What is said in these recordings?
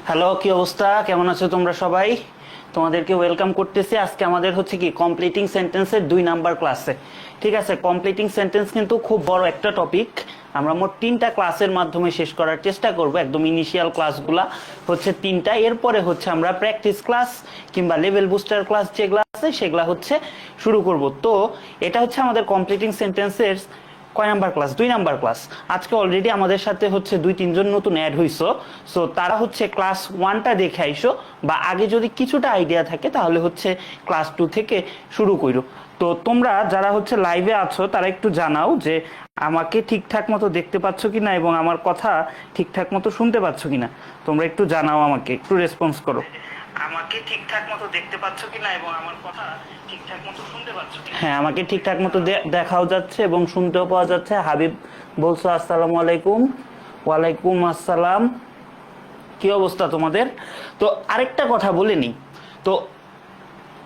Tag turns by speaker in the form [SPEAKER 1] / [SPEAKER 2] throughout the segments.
[SPEAKER 1] Hello, কি অবস্থা? কেমন আছো তোমরা সবাই? তোমাদেরকে ওয়েলকাম করতেছি। আজকে আমাদের হচ্ছে কি কমপ্লিটিং সেন্টেন্সের 2 নাম্বার ক্লাসে। ঠিক আছে, কমপ্লিটিং সেন্টেন্স কিন্তু খুব বড় একটা টপিক। আমরা মোট 3টা ক্লাসের মাধ্যমে শেষ করার চেষ্টা করব। একদম ইনিশিয়াল ক্লাসগুলা হচ্ছে 3টা, এরপরে হচ্ছে আমরা প্র্যাকটিস ক্লাস কিংবা লেভেল বুস্টার ক্লাস যেগুলো আছে সেগুলা হচ্ছে শুরু করব। তো এটা হচ্ছে আমাদের কমপ্লিটিং সেন্টেন্সের কয় নাম্বার ক্লাস? 2 number class. আজকে অলরেডি আমাদের সাথে হচ্ছে 2-3 জন নতুন অ্যাড হইছো। সো তারা হচ্ছে ক্লাস 1টা দেখে আইসো, বা আগে যদি কিছুটা আইডিয়া থাকে তাহলে হচ্ছে ক্লাস 2 থেকে শুরু করো। তো তোমরা যারা হচ্ছে লাইভে আছো তারা একটু জানাও যে আমাকে ঠিকঠাক মতো দেখতে পাচ্ছ কিনা এবং আমার কথা ঠিকঠাক মতো শুনতে পাচ্ছ কিনা। তোমরা একটু জানাও, আমাকে একটু রেসপন্স করো। আমাকে ঠিকঠাক মতো দেখতে পাচ্ছ কিনা এবং আমার কথা ঠিকঠাক মতো শুনতে পাচ্ছ কিনা। হ্যাঁ, আমাকে ঠিকঠাক মতো দেখাও যাচ্ছে এবং শুনতেও পাওয়া যাচ্ছে। হাবিব বলছো আসসালামু আলাইকুম। ওয়ালাইকুম আসসালাম। কি অবস্থা তোমাদের? তো আরেকটা কথা বলে নিই। তো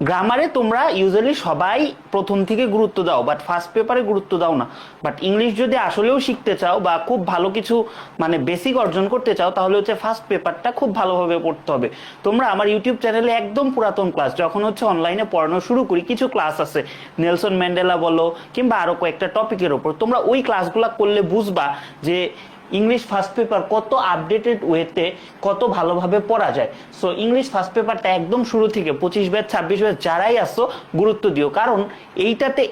[SPEAKER 1] গ্রামারে তোমরা ইউজুয়ালি সবাই প্রথম থেকে গুরুত্ব দাও, বাট ফার্স্ট পেপারে গুরুত্ব দাও না। বাট ইংলিশ যদি আসলেও শিখতে চাও বা খুব ভালো কিছু মানে বেসিক অর্জন করতে চাও, তাহলে হচ্ছে ফার্স্ট পেপারটা খুব ভালোভাবে পড়তে হবে। তোমরা আমার ইউটিউব চ্যানেলে একদম পুরাতন ক্লাস, যখন হচ্ছে অনলাইনে পড়ানো শুরু করি, কিছু ক্লাস আছে, নেলসন ম্যান্ডেলা বলো কিংবা আরো কয়েকটা টপিকের ওপর, তোমরা ওই ক্লাসগুলো করলে বুঝবা যে ইংলিশ ফার্স্ট পেপার কত আপডেটেড ওয়েতে কত ভালোভাবে পড়া যায়। সো ইংলিশ ফার্স্ট পেপারটা একদম শুরু থেকে 25 ব্যাচ 26 ব্যাচ যারাই আসো গুরুত্ব দিও, কারণ এইটাতে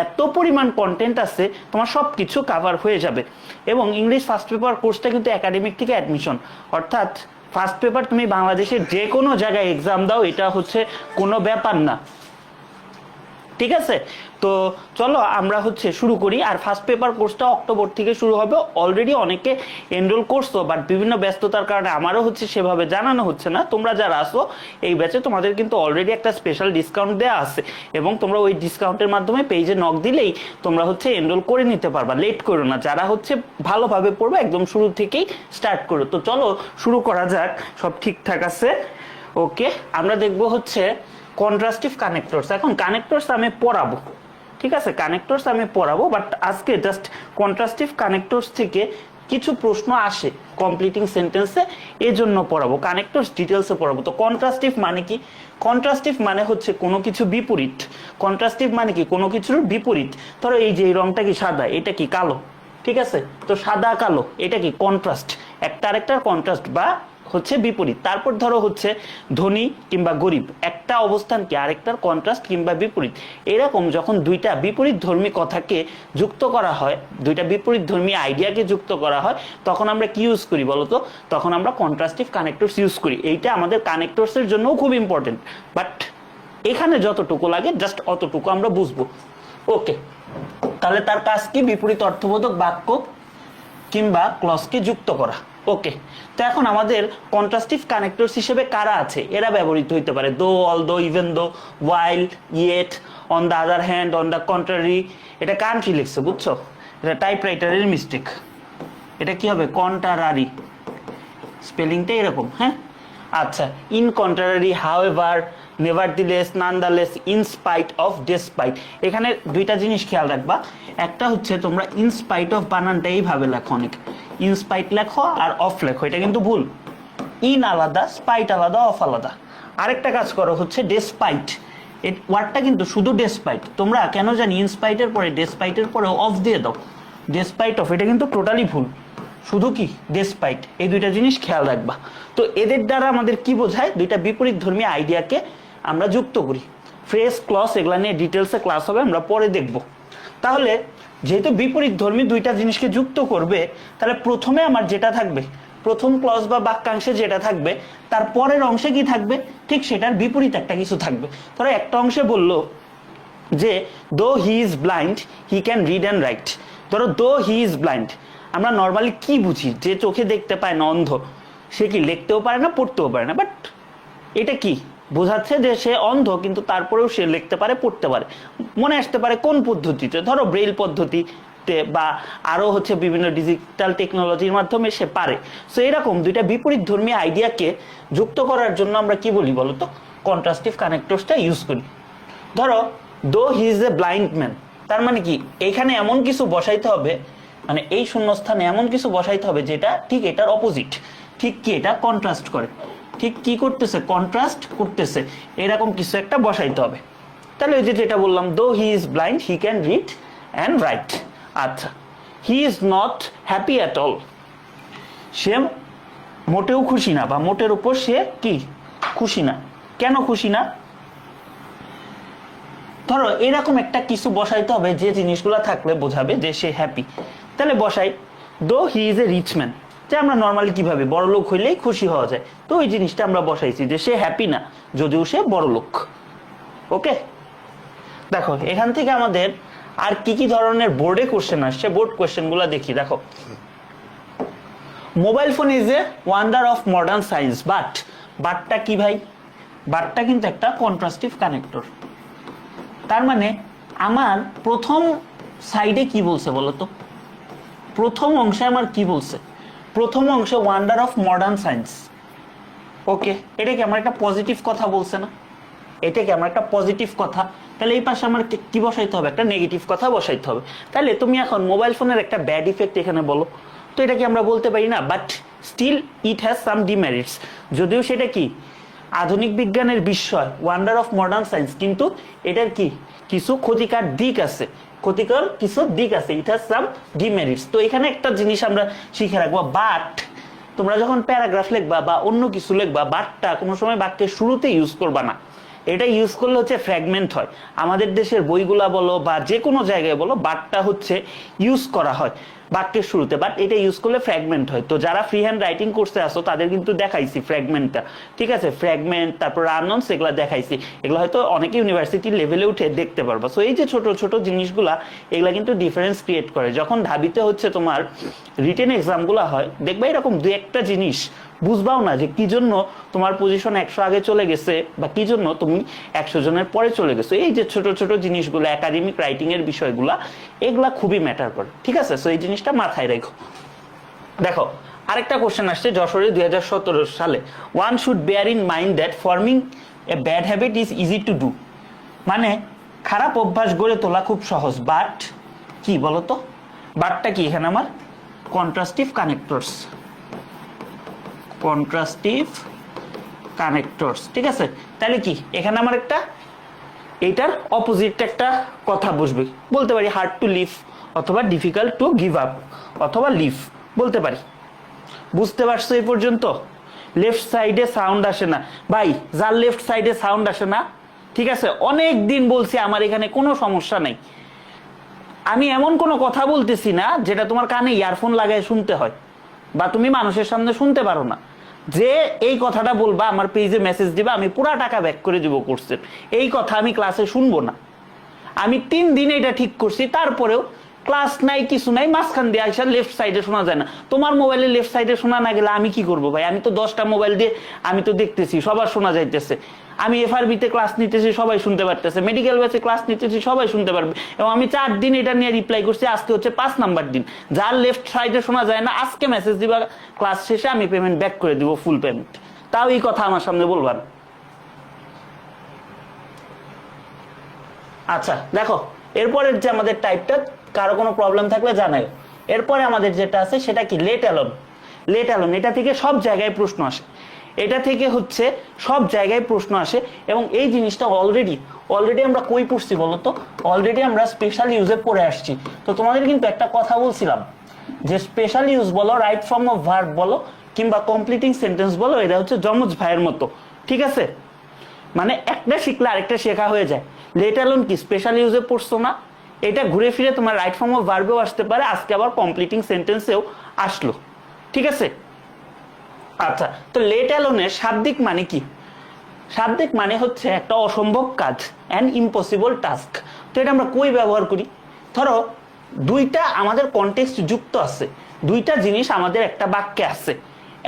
[SPEAKER 1] এত পরিমাণ কন্টেন্ট আছে, তোমার সব কিছু কাভার হয়ে যাবে। এবং ইংলিশ ফার্স্ট পেপার কোর্সটা কিন্তু একাডেমিক থেকে অ্যাডমিশন, অর্থাৎ ফার্স্ট পেপার তুমি বাংলাদেশের যে কোনো জায়গায় এক্সাম দাও, এটা হচ্ছে কোনো ব্যাপার না। ঠিক আছে, তো চলো আমরা হচ্ছে শুরু করি। আর ফার্স্ট পেপার কোর্সটা অক্টোবর থেকে শুরু হবে। অলরেডি অনেকে এনরোল করছো, বাট বিভিন্ন ব্যস্ততার কারণে আমারও হচ্ছে সেভাবে জানানো হচ্ছে না। তোমরা যারা আসো এই ব্যাচে, তোমাদের কিন্তু অলরেডি একটা স্পেশাল ডিসকাউন্ট দেওয়া আছে, এবং তোমরা ওই ডিসকাউন্টের মাধ্যমে পেজে নক দিলেই তোমরা হচ্ছে এনরোল করে নিতে পারবা। লেট করো না, যারা হচ্ছে ভালোভাবে পড়বে একদম শুরু থেকেই স্টার্ট করো। তো চলো শুরু করা যাক। সব ঠিকঠাক আছে? ওকে, আমরা দেখবো হচ্ছে কন্ট্রাস্টিভ কানেক্টরস। এখন কানেক্টরস আমি পড়াবো, ঠিক আছে, কানেক্টরস আমি পড়াবো, বাট আজকে জাস্ট কন্ট্রাস্টিভ কানেক্টরস থেকে কিছু প্রশ্ন আসে কমপ্লিটিং সেন্টেন্সে, এই জন্য পড়াবো। কানেক্টরস ডিটেলসে পড়াবো। তো কন্ট্রাস্টিভ মানে কি? কন্ট্রাস্টিভ মানে হচ্ছে কোনো কিছু বিপরীত। কন্ট্রাস্টিভ মানে কি? কোনো কিছুর বিপরীত। ধরো এই যে এই রংটা কি সাদা, এটা কি কালো, ঠিক আছে, তো সাদা কালো এটা কি কন্ট্রাস্ট, একটা আরেকটার কন্ট্রাস্ট বা হচ্ছে বিপরীত। তারপর ধরো হচ্ছে ধনী কিংবা গরিব, একটা অবস্থান কি আরেকটার কন্ট্রাস্ট কিংবা বিপরীত। এরকম যখন দুইটা বিপরীত ধর্মী কথাকে যুক্ত করা হয়, দুইটা বিপরীত ধর্মী আইডিয়াকে যুক্ত করা হয়, তখন আমরা কি ইউজ করি বলতো? তখন আমরা কন্ট্রাস্টিভ কানেক্টরস ইউজ করি। এইটা আমাদের কানেক্টরসের জন্যও খুব ইম্পর্টেন্ট, বাট এখানে যতটুকু লাগে জাস্ট অতটুকু আমরা বুঝবো। ওকে, তাহলে তার কাজ কি? বিপরীত অর্থবোধক বাক্য কিংবা ক্লজকে যুক্ত করা। ওকে, তো এখন আমাদের কন্ট্রাস্টিভ কানেক্টরস হিসেবে কারা আছে, এরা ব্যবহৃত হইতে পারে। দো, although, even though, while, yet, on the other hand, on the contrary. এটা কান্ট্রি লিখছে, বুঝছো? এটা টাইপরাইটারের মিস্টেক। এটা কি হবে? কন্ট্রারি, স্পেলিংটা এরকম। হ্যাঁ, আচ্ছা, in contrary, however, nevertheless, nonetheless, in spite of, despite. এখানে দুইটা জিনিস খেয়াল রাখবা। একটা হচ্ছে তোমরা ইন স্পাইট অফ বানানটা এইভাবে লেখো, অনেক ইন স্পাইট লেখো আর অফ লেখো, এটা কিন্তু ভুল। ইন আলাদা, স্পাইট আলাদা, অফ আলাদা। আরেকটা কাজ করো হচ্ছে ডেসপাইট, এই ওয়ার্ডটা কিন্তু শুধু ডেসপাইট। তোমরা কেন জানি ইনস্পাইটের পরে ডেসপাইটের পরে অফ দিয়ে দাও, ডেসপাইট অফ, এটা কিন্তু টোটালি ভুল। শুধু কি ডেসপাইট, এই দুইটা জিনিস খেয়াল রাখবা। তো এদের দ্বারা আমাদের কি বোঝায়? দুইটা বিপরীত ধর্মী আইডিয়াকে আমরা যুক্ত করি। ফ্রেজ, ক্লজ এগুলা নিয়ে ডিটেলসে ক্লাস হবে, আমরা পরে দেখব। তাহলে যেহেতু বিপরীত ধর্মী দুইটা জিনিসকে যুক্ত করবে, তাহলে প্রথমে আমার যেটা থাকবে, প্রথম ক্লজ বা বাক্যাংশে যেটা থাকবে, তার পরের অংশে কি থাকবে? ঠিক সেটার বিপরীত একটা কিছু থাকবে। ধরো একটা অংশে বললো যে দো he is blind he can read and right. ধরো দো হি ইজ ব্লাইন্ড, আমরা নর্মালি কি বুঝি? যে চোখে দেখতে পায় না, অন্ধ, সে কি লিখতেও পারে না, পড়তেও পারে না। বাট এটা কি বোঝাচ্ছে? যে সে অন্ধ, কিন্তু তারপরেও সে লিখতে পারে, পড়তে পারে। মনে আসতে পারে কোন পদ্ধতিতে? ধরো ব্রেইল পদ্ধতিতে, বা আরো হচ্ছে বিভিন্ন ডিজিটাল টেকনোলজির মাধ্যমে সে পারে। সো এরকম দুইটা বিপরীত ধর্মী আইডিয়াকে যুক্ত করার জন্য আমরা কি বলি বলতো? কন্ট্রাস্টিভ কানেক্টরসটা ইউজ করি। ধরো দো he is a blind man, তার মানে কি? এখানে এমন কিছু বসাইতে হবে, মানে এই শূন্যস্থানে এমন কিছু বসাইতে হবে যেটা ঠিক এটার অপোজিট। ঠিক কি এটা কন্ট্রাস্ট করে, ঠিক কি করতেছে কন্ট্রাস্ট করতেছে, এরকম কিছু একটা বসাইতে হবে। তাহলে ওই যে যেটা বললাম, though he is blind he can read and write. আচ্ছা, he is not happy at all, সে মোটেও খুশি না বা মোটের উপর সে কি খুশি না। কেন খুশি না? ধরো এরকম একটা কিছু বসাইতে হবে যে জিনিসগুলো থাকলে বোঝাবে যে সে হ্যাপি। তাহলে বসাই, though he is a rich man, যে আমরা নর্মালি কিভাবে বড় লোক হইলেই খুশি হওয়া যায়, তো ওই জিনিসটা আমরা বসাইছি যে সে হ্যাপি না যদিও সে বড় লোক। ওকে, দেখো এখান থেকে আমাদের আর কি কি ধরনের বোর্ডে কোশ্চেন আসছে, বোর্ড কোশ্চেনগুলো দেখি। দেখো, mobile phone is a wonder of modern science, বাটটা কি ভাই? বাটটা কিন্তু একটা কন্ট্রাস্টিভ কানেক্টর। তার মানে আমার প্রথম সাইডে কি বলছে বলো তো, প্রথম অংশে আমার কি বলছে? প্রথম অংশে ওয়ান্ডার অফ মডার্ন সায়েন্স। ওকে, এটা কি আমার একটা পজিটিভ কথা বলছে না? এটা কি আমার একটা পজিটিভ কথা? তাহলে এই পাশে আমার কি বসাইতে হবে? একটা নেগেটিভ কথা বসাইতে হবে। তাহলে তুমি এখন মোবাইল ফোনের একটা ব্যাড ইফেক্ট এখানে বলো, তো এটা কি আমরা বলতে পারি না? But still it has some demerits, যদিও সেটা কি আধুনিক বিজ্ঞানের বিস্ময়, ওয়ান্ডার অফ মডার্ন সায়েন্স, কিন্তু এটার কি কিছু ক্ষতিকর দিক আছে, ক্ষতিকর কিছু দিক আছে, ইট হ্যাজ সাম ডিমেরিটস। তো এখানে একটা জিনিস আমরা শিখে রাখবো, বাট তোমরা যখন প্যারাগ্রাফ লিখবা বা অন্য কিছু লিখবা, বাটটা কোনো সময় বাক্যের শুরুতে ইউজ করবা না। এটা ইউজ করলে হচ্ছে ফ্র্যাগমেন্ট হয়। আমাদের দেশের বইগুলা বলো বা যে কোনো জায়গায় বলো, বাটটা হচ্ছে ইউজ করা হয় বাক্যের শুরুতে, বাট এটা ইউজ করলে ফ্র্যাগমেন্ট হয়। তো যারা ফ্রি হ্যান্ড রাইটিং কোর্সে আসো তাদের কিন্তু দেখাইছি ফ্র্যাগমেন্টটা, ঠিক আছে? ফ্র্যাগমেন্ট, তারপর রানন্স, এগুলো দেখাইছি। এগুলো হয়তো অনেকে ইউনিভার্সিটি লেভেলে উঠে দেখতে পারবা। সো এই যে ছোট ছোট জিনিসগুলা, এগুলা কিন্তু ডিফারেন্স ক্রিয়েট করে। যখন ঢাবিতে হচ্ছে তোমার রিটেন এক্সামগুলো হয়, দেখবা এরকম দু একটা জিনিস বুঝবাও না যে কি জন্য তোমার পজিশন 100 আগে চলে গেছে বা কি জন্য তুমি 100 জনের পরে চলে গেছো। এই যে ছোট ছোট জিনিসগুলো, একাডেমিক রাইটিং এর বিষয়গুলা, এগুলা খুবই ম্যাটার করে, ঠিক আছে? সো এই জিনিসটা মাথায় রেখো। দেখো আরেকটা কোশ্চেন আসছে যশোরে 2017 সালে, one should bear in mind that forming a bad habit is easy to do, মানে খারাপ অভ্যাস গড়ে তোলা খুব সহজ, বাট কি বলতো? বাটটা কি এখানে আমার কন্ট্রাস্টিভ কানেক্টরস, কন্ট্রাস্টিভ কানেক্টরস, ঠিক আছে? তাহলে কি এখানে আমার একটা এইটার অপোজিট একটা কথা বসবে, বলতে পারি হার্ড টু লিভ অথবা ডিফিকাল্ট টু গিভ আপ অথবা লিভ বলতে পারি। বুঝতে পারছো এই পর্যন্ত? লেফট সাইডে সাউন্ড আসে না ভাই, যার লেফট সাইডে সাউন্ড আসে না, ঠিক আছে, অনেক দিন বলছি আমার এখানে কোনো সমস্যা নেই। আমি এমন কোনো কথা বলতেছি না যেটা তোমার কানে ইয়ারফোন লাগায় শুনতে হয় বা তুমি মানুষের সামনে শুনতে পারো না। যে এই কথাটা বলবা আমার পেজে মেসেজ দিবা, আমি পুরা টাকা ব্যাক করে দিব কোর্সের, এই কথা আমি ক্লাসে শুনবো না। আমি 3 দিন এটা ঠিক করছি, তারপরেও ক্লাস নাই, কিছু নাই, মাঝখান দিয়ে আসা লেফট সাইডে শোনা যায় না। তোমার মোবাইলে লেফট সাইডে শোনা না গেলে আমি কি করবো ভাই? আমি তো 10টা মোবাইল দিয়ে আমি তো দেখতেছি সবার শোনা যাইতেছে। আমি এফআরবিতে ক্লাস নিতেছি, সবাই শুনতে পারতেছে, মেডিকেল ব্যাচে ক্লাস নিতেছি, সবাই শুনতে পারবে। এবং আমি 4 দিন এটা নিয়ে রিপ্লাই করছি, আজকে হচ্ছে 5 নাম্বার দিন। যার লেফট সাইডে শোনা যায় না, আজকে মেসেজ দিবা, ক্লাস শেষে আমি পেমেন্ট ব্যাক করে দিব, ফুল পেমেন্ট। তাও এই কথা আমার সামনে বলবা না। আচ্ছা দেখো, এরপরের যে আমাদের টাইপটা, কারো কোনো প্রবলেম থাকলে জানাই। এরপরে আমাদের যেটা আছে সেটা কি লেট অ্যালোন। লেট অ্যালোন, এটা থেকে সব জায়গায় প্রশ্ন আসে, এটা থেকে হচ্ছে সব জায়গায় প্রশ্ন আসে। এবং এই জিনিসটা অলরেডি আমরা কই পড়ছি বলতো? অলরেডি আমরা স্পেশাল ইউজে পড়ে আসছি। তো তোমাদের কিন্তু একটা কথা বলছিলাম যে স্পেশাল ইউজ বলো, রাইট ফর্ম অফ ভার্ব বলো, কিংবা কমপ্লিটিং সেন্টেন্স বলো, এটা হচ্ছে যমজ ভাইয়ের মতো, ঠিক আছে? মানে একটা শিখলে আরেকটা শেখা হয়ে যায়। লেট অ্যালোন কি স্পেশাল ইউজে পড়ছো না? এটা ঘুরে ফিরে তোমার রাইট ফর্ম অফ ভার্বেও আসতে পারে, আজকে আবার কমপ্লিটিং সেন্টেন্সেও আসলো, ঠিক আছে? আচ্ছা, তো লেট অ্যালোনের শাব্দিক মানে কি? শাব্দিক মানে হচ্ছে একটা অসম্ভব কাজ, অ্যান ইম্পসিবল টাস্ক। তো এটা আমরা কই ব্যবহার করি? ধরো দুইটা আমাদের কনটেক্সট যুক্ত আছে, দুইটা জিনিস আমাদের একটা বাক্যে আছে।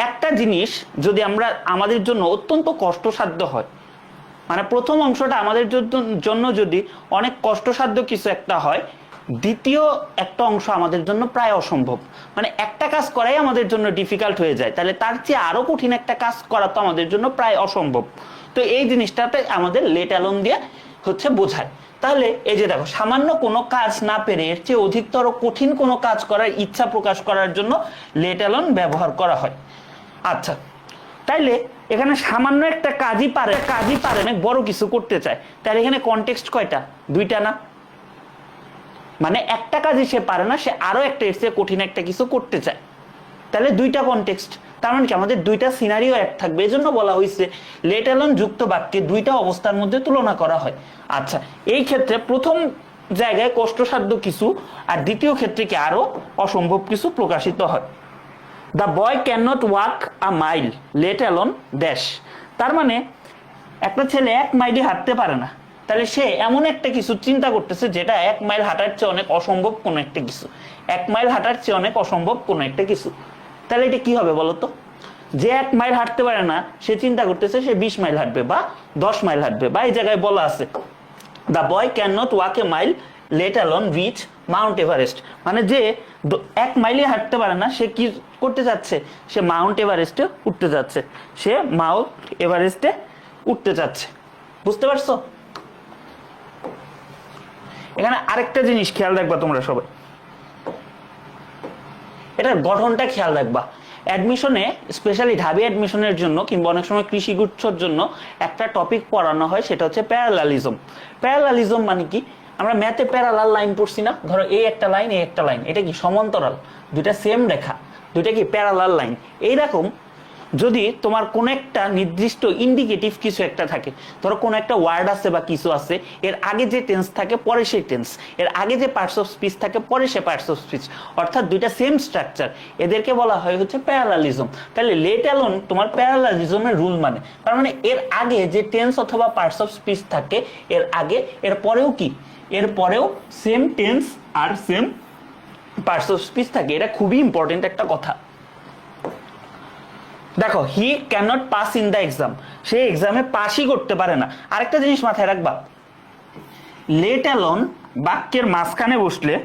[SPEAKER 1] একটা জিনিস যদি আমাদের জন্য অত্যন্ত কষ্টসাধ্য হয়, মানে প্রথম অংশটা আমাদের জন্য যদি অনেক কষ্টসাধ্য কিছু একটা হয়, দ্বিতীয় একটা অংশ আমাদের জন্য প্রায় অসম্ভব, মানে একটা কাজ করাই আমাদের জন্য ডিফিকাল্ট হয়ে যায়, তাহলে তার চেয়ে আরো কঠিন একটা কাজ করা তো আমাদের জন্য প্রায় অসম্ভব। তো এই জিনিসটাতে আমাদের লেট অ্যালোন দিয়ে হচ্ছে বোঝায়। তাহলে এই যে দেখো, সামান্য কোনো কাজ না পেরে এর চেয়ে অধিকতর কঠিন কোনো কাজ করার ইচ্ছা প্রকাশ করার জন্য লেট অ্যালোন ব্যবহার করা হয়। আচ্ছা, তাইলে এখানে সামান্য একটা কাজই পারে না, বড় কিছু করতে চায়, তাহলে এখানে কনটেক্সট কয়টা? দুইটা না? মানে একটা কাজই সে পারে না, সে আরো একটা এর চেয়ে কঠিন একটা কিছু করতে চায়, তাহলে দুইটা কনটেক্সট। তার মানে কি আমাদের দুইটা সিনারিও এক থাকবে। এজন্য বলা হয়েছে লেট অ্যালোন যুক্ত বাক্যে দুইটা অবস্থার মধ্যে তুলনা করা হয়। আচ্ছা, এই ক্ষেত্রে প্রথম জায়গায় কষ্টসাধ্য কিছু, আর দ্বিতীয় ক্ষেত্রে কি আরো অসম্ভব কিছু প্রকাশিত হয়। The boy can not walk a mile let alone dash. তার মানে একটা ছেলে 1 মাইলই হাঁটতে পারে না, তাহলে সে এমন একটা কিছু চিন্তা করতেছে যেটা 1 মাইল হাঁটার চেয়ে অনেক অসম্ভব কোনো একটা কিছু। 1 মাইল হাঁটার চেয়ে অনেক অসম্ভব কোনো একটা কিছু, তাহলে এটা কি হবে বলতো? যে 1 মাইল হাঁটতে পারে না সে চিন্তা করতেছে সে 20 মাইল হাঁটবে বা 10 মাইল হাঁটবে। বা এই জায়গায় বলা আছে the boy can not walk a mile let alone reach Mount Everest. মানে যে 1 মাইলই হাঁটতে পারে না সে কি করতে যাচ্ছে? সে মাউন্ট এভারেস্টে উঠতে যাচ্ছে, সে মাউন্ট এভারেস্টে উঠতে যাচ্ছে। বুঝতে পারছো? এখানে আরেকটা জিনিস খেয়াল রাখবা তোমরা সবাই, এটার গঠনটা খেয়াল রাখবা। অ্যাডমিশনে, স্পেশালি ঢাবি অ্যাডমিশনের জন্য কিংবা অনেক সময় কৃষিগুচ্ছর জন্য একটা টপিক পড়ানো হয়, সেটা হচ্ছে প্যারালালিজম। প্যারালালিজম মানে কি? আমরা ম্যাথে প্যারালাল লাইন পড়ছি না? ধরো এই একটা লাইন, এই একটা লাইন, এটা কি সমান্তরাল? দুইটা সেম রেখা, দুইটা কি প্যারালাল লাইন। এইরকম যদি তোমার কোন একটা নির্দিষ্ট ইন্ডিকেটিভ কিছু একটা থাকে, ধরো কোন একটা ওয়ার্ড আছে বা কিছু আছে, এর আগে যে টেন্স থাকে পরে সেই টেন্স, এর আগে যে পার্টস অফ স্পিচ থাকে পরে সে পার্টস অফ স্পিচ, অর্থাৎ দুইটা সেম স্ট্রাকচার, এদেরকে বলা হয় হচ্ছে প্যারালালিজম। তাহলে লেট অ্যালোন তোমার প্যারালালিজমের রুল মানে, তার মানে এর আগে যে টেন্স অথবা পার্টস অফ স্পিচ থাকে, এর আগে এর পরেও কি, এর পরেও সেম টেন্স আর সেম পার্টস অফ স্পিচ থাকে। এটা খুবই ইম্পর্টেন্ট একটা কথা। দেখো, he can not pass in the exam, সে এক্সামে পাসই করতে পারে না। আরেকটা জিনিস মাথায় রাখবা, লেট অ্যালোন বাক্যের মাঝখানে বসলে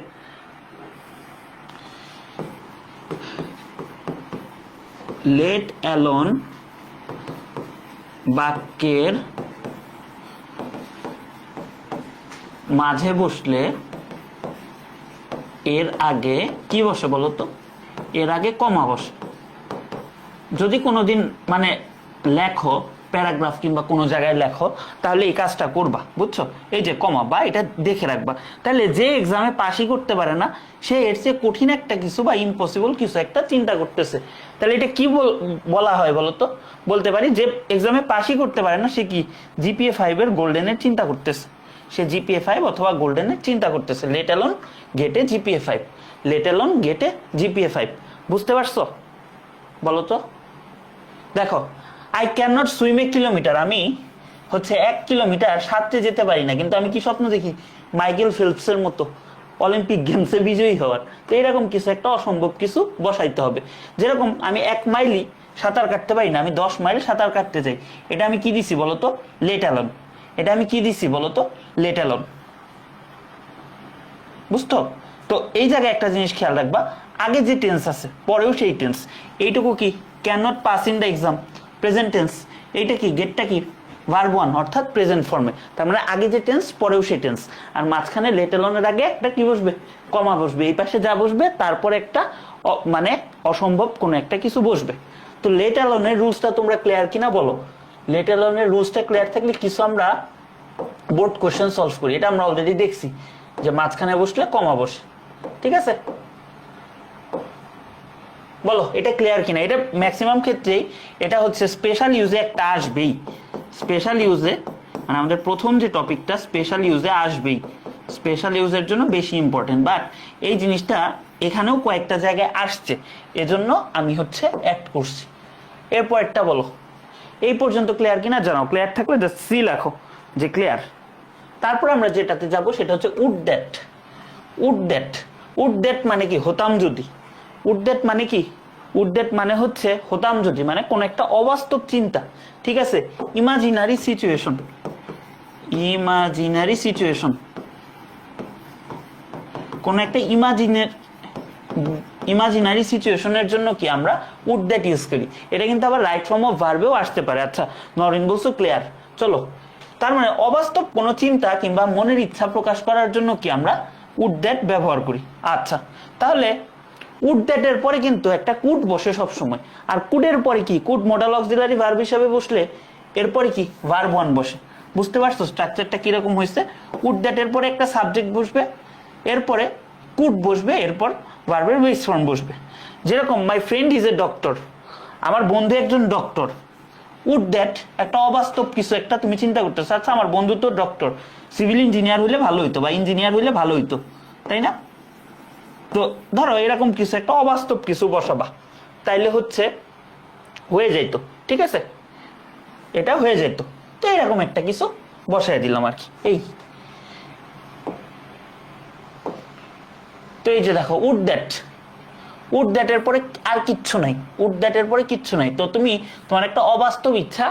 [SPEAKER 1] লেট অ্যালোন বাক্যের মাঝে বসলে এর আগে কি বসে বলতো? এর আগে কমা বসে। যদি কোনোদিন মানে লেখো প্যারাগ্রাফ কিংবা কোনো জায়গায় লেখো, তাহলে এই কাজটা করবা, বুঝছো? এই যে কমা বা এটা দেখে রাখবা। তাহলে যে এক্সামে পাসই করতে পারে না, সে এর চেয়ে কঠিন একটা কিছু বা ইম্পসিবল কিছু একটা চিন্তা করতেছে। তাহলে এটা কি বলা হয় বলতো? বলতে পারি যে এক্সামে পাসই করতে পারে না, সে কি জিপিএ 5 এর গোল্ডেনের চিন্তা করতেছে, সে জিপিএ 5 অথবা গোল্ডেনের চিন্তা করতেছে। লেট অ্যালোন গেটে জিপিএ 5, লেট অ্যালোন গেটে জিপিএ 5। বুঝতে পারছো বলতো? দেখো, I can not swim A kilometre, আমি হচ্ছে 1 কিলোমিটার সাঁতরে যেতে পারি না, কিন্তু আমি কি স্বপ্ন দেখি? মাইকেল ফেলপসের মতো অলিম্পিক গেমসে বিজয়ী হওয়ার। তো এরকম কিছু একটা অসম্ভব কিছু বসাইতে হবে। যেরকম আমি 1 মাইলই সাঁতার কাটতে পারি না, আমি 10 মাইল সাঁতার কাটতে চাই, এটা আমি কি দিছি বলতো? Let alone. এটা আমি কি দিছি বলতো? Let alone. বুঝতো? তো এই জায়গায় একটা জিনিস খেয়াল রাখবা, আগে যে টেন্স আছে পরেও সেই টেন্স। এইটুকু কি can not pass in the exam, present tense. এইটা কি গেটটা কি ভার্ব 1 অর্থাৎ প্রেজেন্ট ফর্মে। তার মানে আগে যে টেন্স পরেও সেই টেন্স, আর মাঝখানে লেট অ্যালোনের আগে একটা কি বসবে? কমা বসবে। এই পাশে যা বসবে তারপর একটা মানে অসম্ভব কোনো একটা কিছু বসবে। তো লেট অ্যালোনের রুলসটা তোমরা ক্লিয়ার কিনা বলো? লেট অ্যালোনের রুলসটা ক্লিয়ার থাকলে কিছু আমরা বোর্ড কোশ্চেন সলভ করি, এটা আমরা অলরেডি দেখছি যে মাঝখানে বসলে কমা বসে। ঠিক আছে, বলো এটা ক্লিয়ার কিনা? এটা ম্যাক্সিমাম ক্ষেত্রেই এটা হচ্ছে স্পেশাল ইউজে একটা আসবেই। স্পেশাল ইউজে মানে আমাদের প্রথম যে টপিকটা স্পেশাল ইউজে আসবেই, স্পেশাল ইউজের জন্য বেশি ইম্পর্টেন্ট। বাট এই জিনিসটা এখানেও কয়েকটা জায়গায় আসছে, এজন্য আমি হচ্ছে অ্যাড করছি। এরপরটা বলো, এই পর্যন্ত ক্লিয়ার কিনা জানাও। ক্লিয়ার থাকলে জাস্ট সি লেখো যে ক্লিয়ার। তারপর আমরা যেটাতে যাব সেটা হচ্ছে would that. Would that, would that মানে কি? হতাম যদি। উড দ্যাট মানে কি? উড দ্যাট মানে হচ্ছে হতাম যদি, মানে কোন একটা অবাস্তব চিন্তা। ঠিক আছে, ইমাজিনারি সিচুয়েশন। ইমাজিনারি সিচুয়েশন, কোন একটা ইমাজিনারি সিচুয়েশনের জন্য কি আমরা উড দ্যাট ইউজ করি। এটা কিন্তু আবার রাইট ফর্ম অফ ভার্বেও আসতে পারে। আচ্ছা, নরিন বলছো ক্লিয়ার। চলো, তার মানে অবাস্তব কোনো চিন্তা কিংবা মনের ইচ্ছা প্রকাশ করার জন্য কি আমরা উড দ্যাট ব্যবহার করি। আচ্ছা, তাহলে উড দ্যাট এর পরে কিন্তু একটা কুড বসে সব সময়, আর কুডের পরে কি, কুড মডাল অক্সিলারি ভার্ব হিসাবে বসলে এরপরে কি ভার্ব ওয়ান বসে। বুঝতে পারছো স্ট্রাকচারটা কিরকম হয়েছে? উড দ্যাট এর পরে একটা সাবজেক্ট বসবে, এরপরে কুড বসবে, এরপর ভার্বের বেস ফর্ম বসবে। যেরকম my friend is a doctor, আমার বন্ধু একজন ডক্টর। উড দ্যাট একটা অবাস্তব কিছু একটা তুমি চিন্তা করতেছো, আচ্ছা আমার বন্ধু তো ডক্টর, সিভিল ইঞ্জিনিয়ার হইলে ভালো হইতো বা ইঞ্জিনিয়ার হইলে ভালো হইতো, তাই না? তো ধরো এরকম কিছু একটা অবাস্তব কিছু বসাবা, তাইলে হচ্ছে হয়ে যেত, ঠিক আছে, এটা হয়ে যেত। তো এরকম একটা কিছু বসাই দিলাম আর কি। এই তো এই যে দেখো উড দ্যাট, উড দ্যাট এর পরে আর কিচ্ছু নাই, উড দ্যাট এর পরে কিচ্ছু নাই। তো তুমি তোমার একটা অবাস্তব ইচ্ছা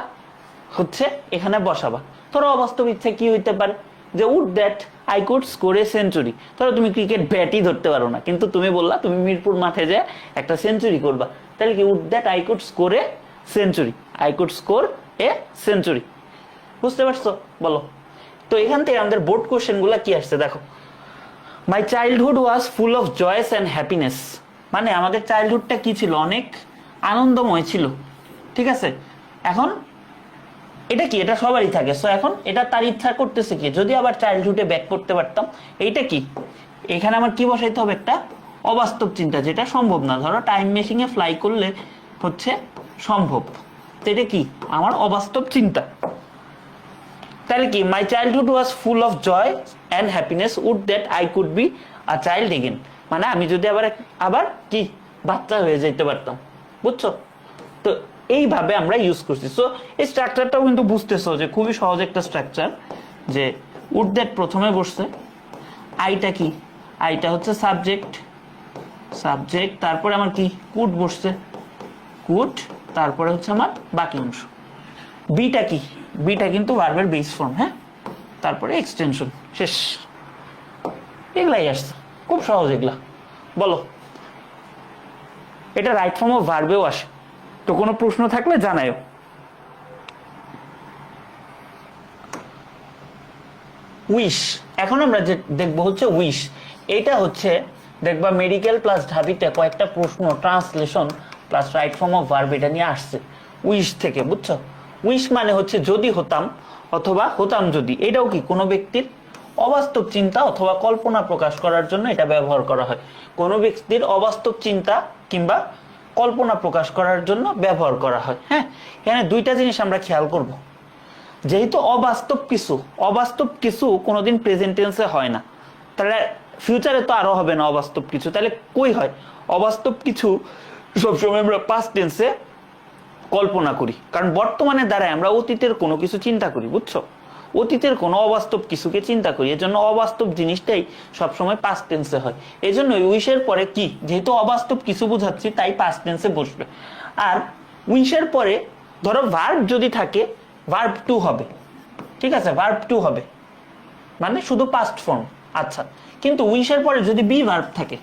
[SPEAKER 1] হচ্ছে এখানে বসাবা। ধরো অবাস্তব ইচ্ছা কি হইতে পারে, যে would that I could score a century. ধরো তুমি ক্রিকেট ব্যাটই ধরতে পারো না, কিন্তু তুমি বললা তুমি মিরপুর মাঠে যে একটা সেঞ্চুরি করবা, তাহলে কি would that I could score a century, I could score a century. বুঝতে পারছো? বলো। তো এখান থেকে আমাদের বোর্ড কোশ্চেন গুলা কি আসছে দেখো। মাই childhood was full of joys and happiness, মানে আমাদের চাইল্ডহুডটা কি ছিল, অনেক আনন্দময় ছিল, ঠিক আছে। এখন এটা কি, এটা সবারই থাকে, সো এখন এটা তার ইচ্ছা করতেছে কি, যদি আবার চাইল্ডহুডে ব্যাক করতে পারতাম। এইটা কি, এখানে আমার কি বসাইতে হবে, একটা অবাস্তব চিন্তা, যেটা সম্ভব না। ধরো টাইম মেশিনে ফ্লাই করলে হচ্ছে সম্ভব, তো এটা কি আমার অবাস্তব চিন্তা। তাহলে কি, my childhood was full of joy and happiness, would that I could be a child again, মানে আমি যদি আবার আবার কি বাচ্চা হয়ে যেতে পারতাম। বুঝছো? তো এইভাবে আমরা ইউজ করছি। সো এই স্ট্রাকচারটাও কিন্তু বুঝতেছো যে খুবই সহজ একটা স্ট্রাকচার, যে উড দ্যাট প্রথমে বসছে, আইটা কি, আইটা হচ্ছে সাবজেক্ট, সাবজেক্ট, তারপরে আমার কি কুড বসছে, কুড, তারপরে হচ্ছে আমার বাকি অংশ। বিটা কি, বিটা কিন্তু ভার্বের বেস ফর্ম, হ্যাঁ, তারপরে এক্সটেনশন, শেষ। এগুলাই আসছে, খুব সহজ এগুলা। বলো, এটা রাইট ফর্ম অফ ভার্বেও আসে। তো কোনো প্রশ্ন থাকলে জানাও। উইশ, এখন আমরা যে দেখবো হচ্ছে উইশ। এটা হচ্ছে দেখবা মেডিকেল প্লাস ঢাবিতে কয়েকটা প্রশ্ন translation plus right form of verb এটা নিয়ে আসছে উইশ থেকে। বুঝছো? উইশ মানে হচ্ছে যদি হতাম অথবা হতাম যদি। এটাও কি কোনো ব্যক্তির অবাস্তব চিন্তা অথবা কল্পনা প্রকাশ করার জন্য এটা ব্যবহার করা হয়। কোনো ব্যক্তির অবাস্তব চিন্তা কিংবা কল্পনা প্রকাশ করার জন্য ব্যবহার করা হয়। হ্যাঁ, এখানে দুইটা জিনিস আমরা খেয়াল করব। যেহেতু অবাস্তব কিছু কোনোদিন প্রেজেন্ট টেন্সে হয় না, তাহলে ফিউচারে তো আরো হবে না অবাস্তব কিছু, তাহলে কই হয়? অবাস্তব কিছু সবসময় আমরা পাস্ট টেন্সে কল্পনা করি, কারণ বর্তমানে দ্বারা আমরা অতীতের কোনো কিছু চিন্তা করি। বুঝছো? অতীতের কোনো অবাস্তব কিছুকে চিন্তা করি, এজন্য অবাস্তব জিনিসটাই সবসময় পাস্ট টেন্সে হয়। এই জন্য উইশের পরে কি, যেহেতু অবাস্তব কিছু বোঝাচ্ছি তাই পাস্ট টেন্সে বসবে। আর উইশের পরে ধরো ভার্ব যদি থাকে, ভার্ব টু হবে, ঠিক আছে, ভার্ব টু হবে, মানে শুধু পাস্ট ফর্ম। আচ্ছা, কিন্তু উইশের পরে যদি বি ভার্ব থাকে,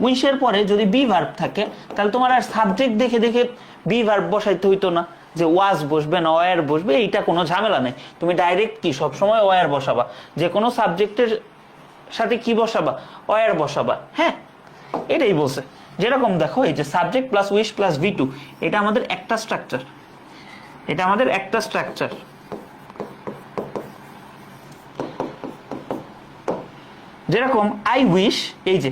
[SPEAKER 1] উইশের পরে যদি বি ভার্ব থাকে, তাহলে তোমার আর সাবজেক্ট দেখে দেখে বি ভার্ব বসাইতে হইতো না, যে ওয়াজ বসবে না ওয়ার বসবে, এইটা কোনো ঝামেলা নেই। তুমি ডাইরেক্ট কি সবসময় ওয়ার বসাবা, যে কোনো সাবজেক্টের সাথে কি বসাবা, ওয়ার বসাবা। হ্যাঁ, এটাই বলছে। যেরকম দেখো এই যে subject plus wish plus V two, এটা আমাদের একটা স্ট্রাকচার, এটা আমাদের একটা স্ট্রাকচার। যেরকম আই উইশ, এই যে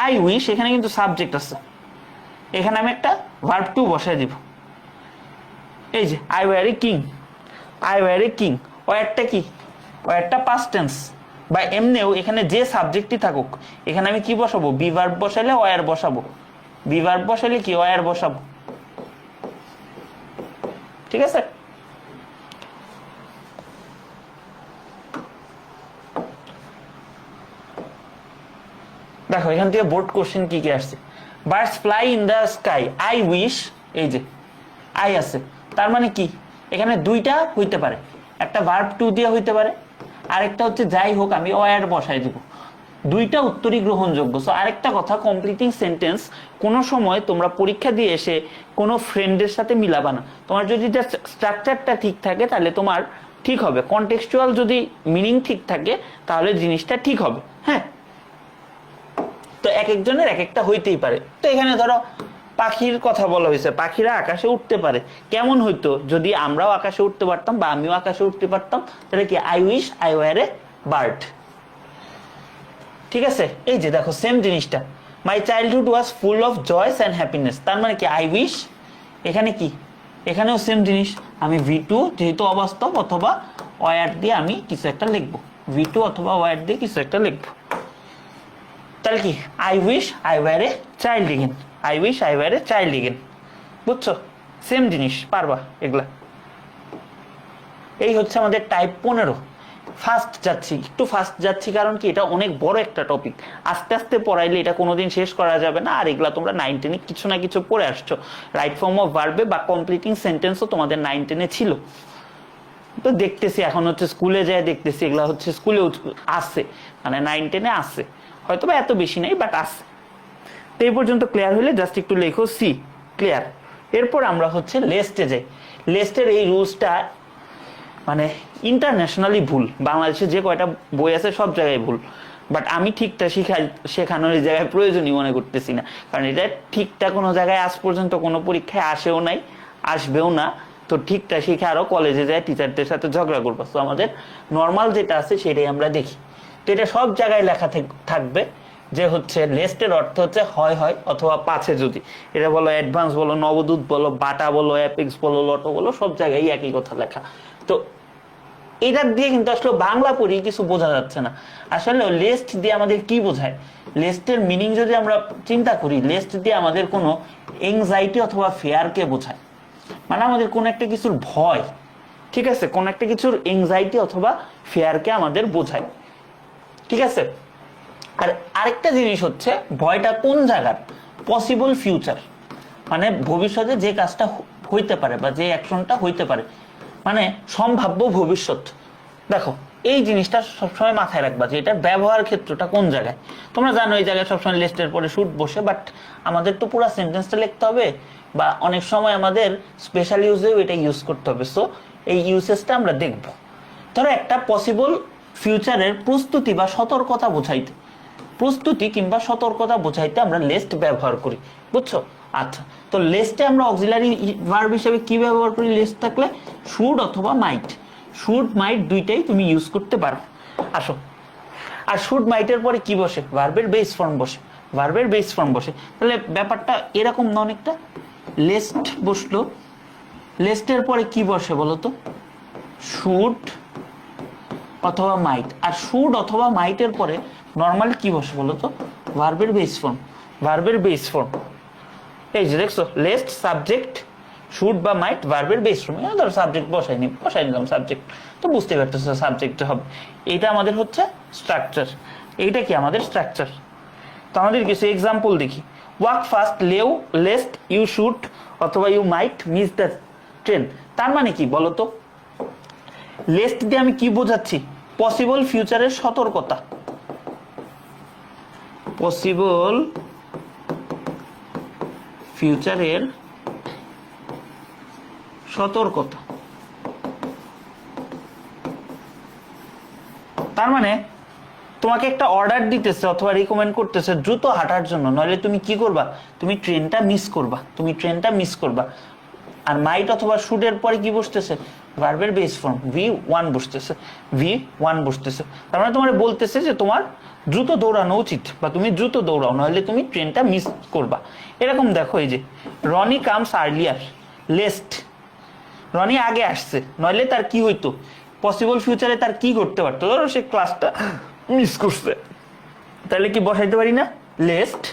[SPEAKER 1] আই উইশ, এখানে কিন্তু সাবজেক্ট আছে, এখানে আমি একটা ভার্ব টু বসাই দিব। এই যে I were a king, I were a king, ওয়ারটা কি, ওয়ারটা পাস্ট টেন্স, বা এমনিও এখানে যে সাবজেক্টই থাকুক, এখানে আমি কি বসাবো, বি ভার্ব বসাইলে ওয়ার বসাবো, বি ভার্ব বসাইলে কি ওয়ার বসাবো। ঠিক আছে? দেখো এখান থেকে বোর্ড কোশ্চেন কি কি আসছে। Birds fly in the sky, I wish, এই যে আই আছে, তার মানে কি এখানে দুইটা হইতে পারে, একটা ভার্ব টু দিয়ে হইতে পারে, আরেকটা হচ্ছে যাই হোক আমি ওয়ার বসাই দিব, দুইটা উত্তরই গ্রহণযোগ্য। সো আরেকটা কথা, কমপ্লিটিং সেন্টেন্স কোনো সময় তোমরা পরীক্ষা দিয়ে এসে কোনো ফ্রেন্ডের সাথে মিলাবা না। তোমার যদি স্ট্রাকচারটা ঠিক থাকে তাহলে তোমার ঠিক হবে, কনটেক্সচুয়াল যদি মিনিং ঠিক থাকে তাহলে জিনিসটা ঠিক হবে। হ্যাঁ, তো এক একজনের এক একটা হইতেই পারে। তো এখানে ধরো পাখির কথা বলা হয়েছে, পাখিরা আকাশে উঠতে পারে। কেমন হইতো যদি আমরাও আকাশে উঠতে পারতাম বা আমিও আকাশে উঠতে পারতাম, তাহলে কি I wish I were a bird. ঠিক আছে, এই যে দেখো সেম জিনিসটা, মাই childhood was full of joys and happiness, তার মানে কি আই উইশ, এখানে কি, এখানেও সেম জিনিস, আমি V2 যেহেতু অবাস্তব অথবা ওয়ার দিয়ে আমি কিছু একটা লিখবো, V2 অথবা ওয়ার দিয়ে কিছু একটা লিখবো। তাহলে কি I wish I were a child again, I wish I were a child again. বুঝছো, সেম জিনিস, পারবা এগুলা। এই হচ্ছে আমাদের টাইপ 15। ফাস্ট যাচ্ছি, একটু ফাস্ট যাচ্ছি, কারণ কি এটা অনেক বড় একটা টপিক, আস্তে আস্তে পড়াইলে এটা কোনোদিন শেষ করা যাবে না। আর এগুলা তোমরা 9, 10 কিছু না কিছু পড়ে আসছো। রাইট ফর্ম অফ ভার্বে বা কমপ্লিটিং সেন্টেন্সও তোমাদের 9, 10 ছিল। তো দেখতেছি এখন হচ্ছে স্কুলে যায় দেখতেছি এগুলা হচ্ছে স্কুলেও আছে, মানে 9, 10 আছে, হয়তো বা এত বেশি নেই, বাট আছে। তো এই পর্যন্ত ক্লিয়ার হলে জাস্ট একটু লেখো সি, ক্লিয়ার। এরপর আমরা হচ্ছে লেস্টে যাই। লেস্টের এই রুলসটা মানে ইন্টারন্যাশনালি ভুল, বাংলাদেশে যে কয়টা বই আছে সব জায়গায় ভুল, বাট আমি ঠিকটা শেখানোর এই জায়গায় প্রয়োজনই মনে করতেছি না, কারণ এটা ঠিকটা কোনো জায়গায় আজ পর্যন্ত কোনো পরীক্ষায় আসেও নাই, আসবেও না। তো ঠিকটা শিখে আরো কলেজে যায় টিচারদের সাথে ঝগড়া করবো। তো আমাদের নর্মাল যেটা আছে সেটাই আমরা দেখি। তো এটা সব জায়গায় লেখা থাকবে যে হচ্ছে লেস্টের অর্থ হচ্ছে হয় হয় অথবা পাছে যদি, এটা বলো অ্যাডভান্স বলো, নবদূত বলো, বাটা বলো, অ্যাপেক্স বলো, লটো বলো, সব জায়গায় একই কথা লেখা। তো এটার দিয়ে কিন্তু আসলে বাংলা পড়ি কিছু বোঝা যাচ্ছে না। আসলে লিস্ট দিয়ে আমাদের কি বোঝায়, লিস্টের মিনিং যদি আমরা চিন্তা করি, লিস্ট দিয়ে আমাদের কোনো এংজাইটি অথবা ফেয়ারকে বোঝায়, মানে আমাদের কোন একটা কিছুর ভয়, ঠিক আছে, কোন একটা কিছুর এংজাইটি অথবা ফেয়ারকে আমাদের বোঝায়। ঠিক আছে, আর আরেকটা জিনিস হচ্ছে ভয়টা কোন জায়গার, পসিবল ফিউচার, মানে ভবিষ্যতে যে কাজটা হইতে পারে বা যে অ্যাকশনটা হইতে পারে, মানে সম্ভাব্য ভবিষ্যৎ। দেখো এই জিনিসটা সবসময় মাথায় রাখবা যে এটার ব্যবহার ক্ষেত্রটা কোন জায়গায়। তোমরা জানো এই জায়গায় সবসময় লিস্টের পরে শুট বসে, বাট আমাদের তো পুরো সেন্টেন্সটা লিখতে হবে, বা অনেক সময় আমাদের স্পেশাল ইউজেও এটা ইউজ করতে হবে। সো এই ইউসেসটা আমরা দেখব। ধরো একটা পসিবল ফিউচারের প্রস্তুতি বা সতর্কতা বোঝাইতে, প্রস্তুতি কিংবা সতর্কতা বোঝাইতে আমরা লেস্ট ব্যবহার করি, বুঝছো? আচ্ছা, তো লেস্টে আমরা অক্সিলারি ভার্ব হিসেবে কি ব্যবহার করি? লেস্ট থাকলে শুড অথবা মাইট, শুড মাইট দুইটাই তুমি ইউজ করতে পারো। আসো, আর শুড মাইটের পরে কি বসে? ভার্বের বেস ফর্ম বসে, ভার্বের বেস ফর্ম বসে। তাহলে ব্যাপারটা এরকম না অনেকটা, লেস্ট বসলো, লেস্টের পরে কি বসে বলো তো? শুড অথবা মাইট। আর শুড অথবা মাইটের পরে নর্মালি কি বসে বলো তো? ভার্বের বেস ফর্ম, ভার্বের বেস ফর্ম। এই যে দেখছো, লেস্ট সাবজেক্ট, শুড বা মাইট ভার্বের বেস ফর্ম। ধরো সাবজেক্ট বসাই নিলাম সাবজেক্ট, তো বুঝতে পারতেছো সাবজেক্ট হবে। এইটা আমাদের হচ্ছে স্ট্রাকচার, এইটা কি আমাদের স্ট্রাকচার। তো আমাদের কিছু এক্সাম্পল দেখি। Walk fast, lest you should অথবা you might miss the train. তার মানে কি বলো তো? লেস্ট দিয়ে আমি কি বোঝাচ্ছি? পসিবল ফিউচারের সতর্কতা, পসিবল ফিউচারের সতর্কতা। তার মানে তোমাকে একটা অর্ডার দিতেছে অথবা রিকমেন্ড করতেছে দ্রুত হাঁটার জন্য, নইলে তুমি কি করবা? তুমি ট্রেনটা মিস করবা, তুমি ট্রেনটা মিস করবা। আর মাইট অথবা শুডের পরে কি বসতেছে? ভার্বের বেস ফর্ম V1 বসতেছে, V1 বসতেছে। তার মানে তোমার বলতেছে যে তোমার দ্রুত দৌড়ানো উচিত বা তুমি দ্রুত দৌড়াও, নইলে তুমি ট্রেনটা মিস করবা। এরকম দেখো, এই যে Rony comes earlier, lest, Rony আগে আসছে, নইলে তার কি হইতো? পসিবল ফিউচারে তার কি করতে পারতো? ধরো সে ক্লাসটা মিস করছে, তাহলে কি বসাইতে পারি না? Lest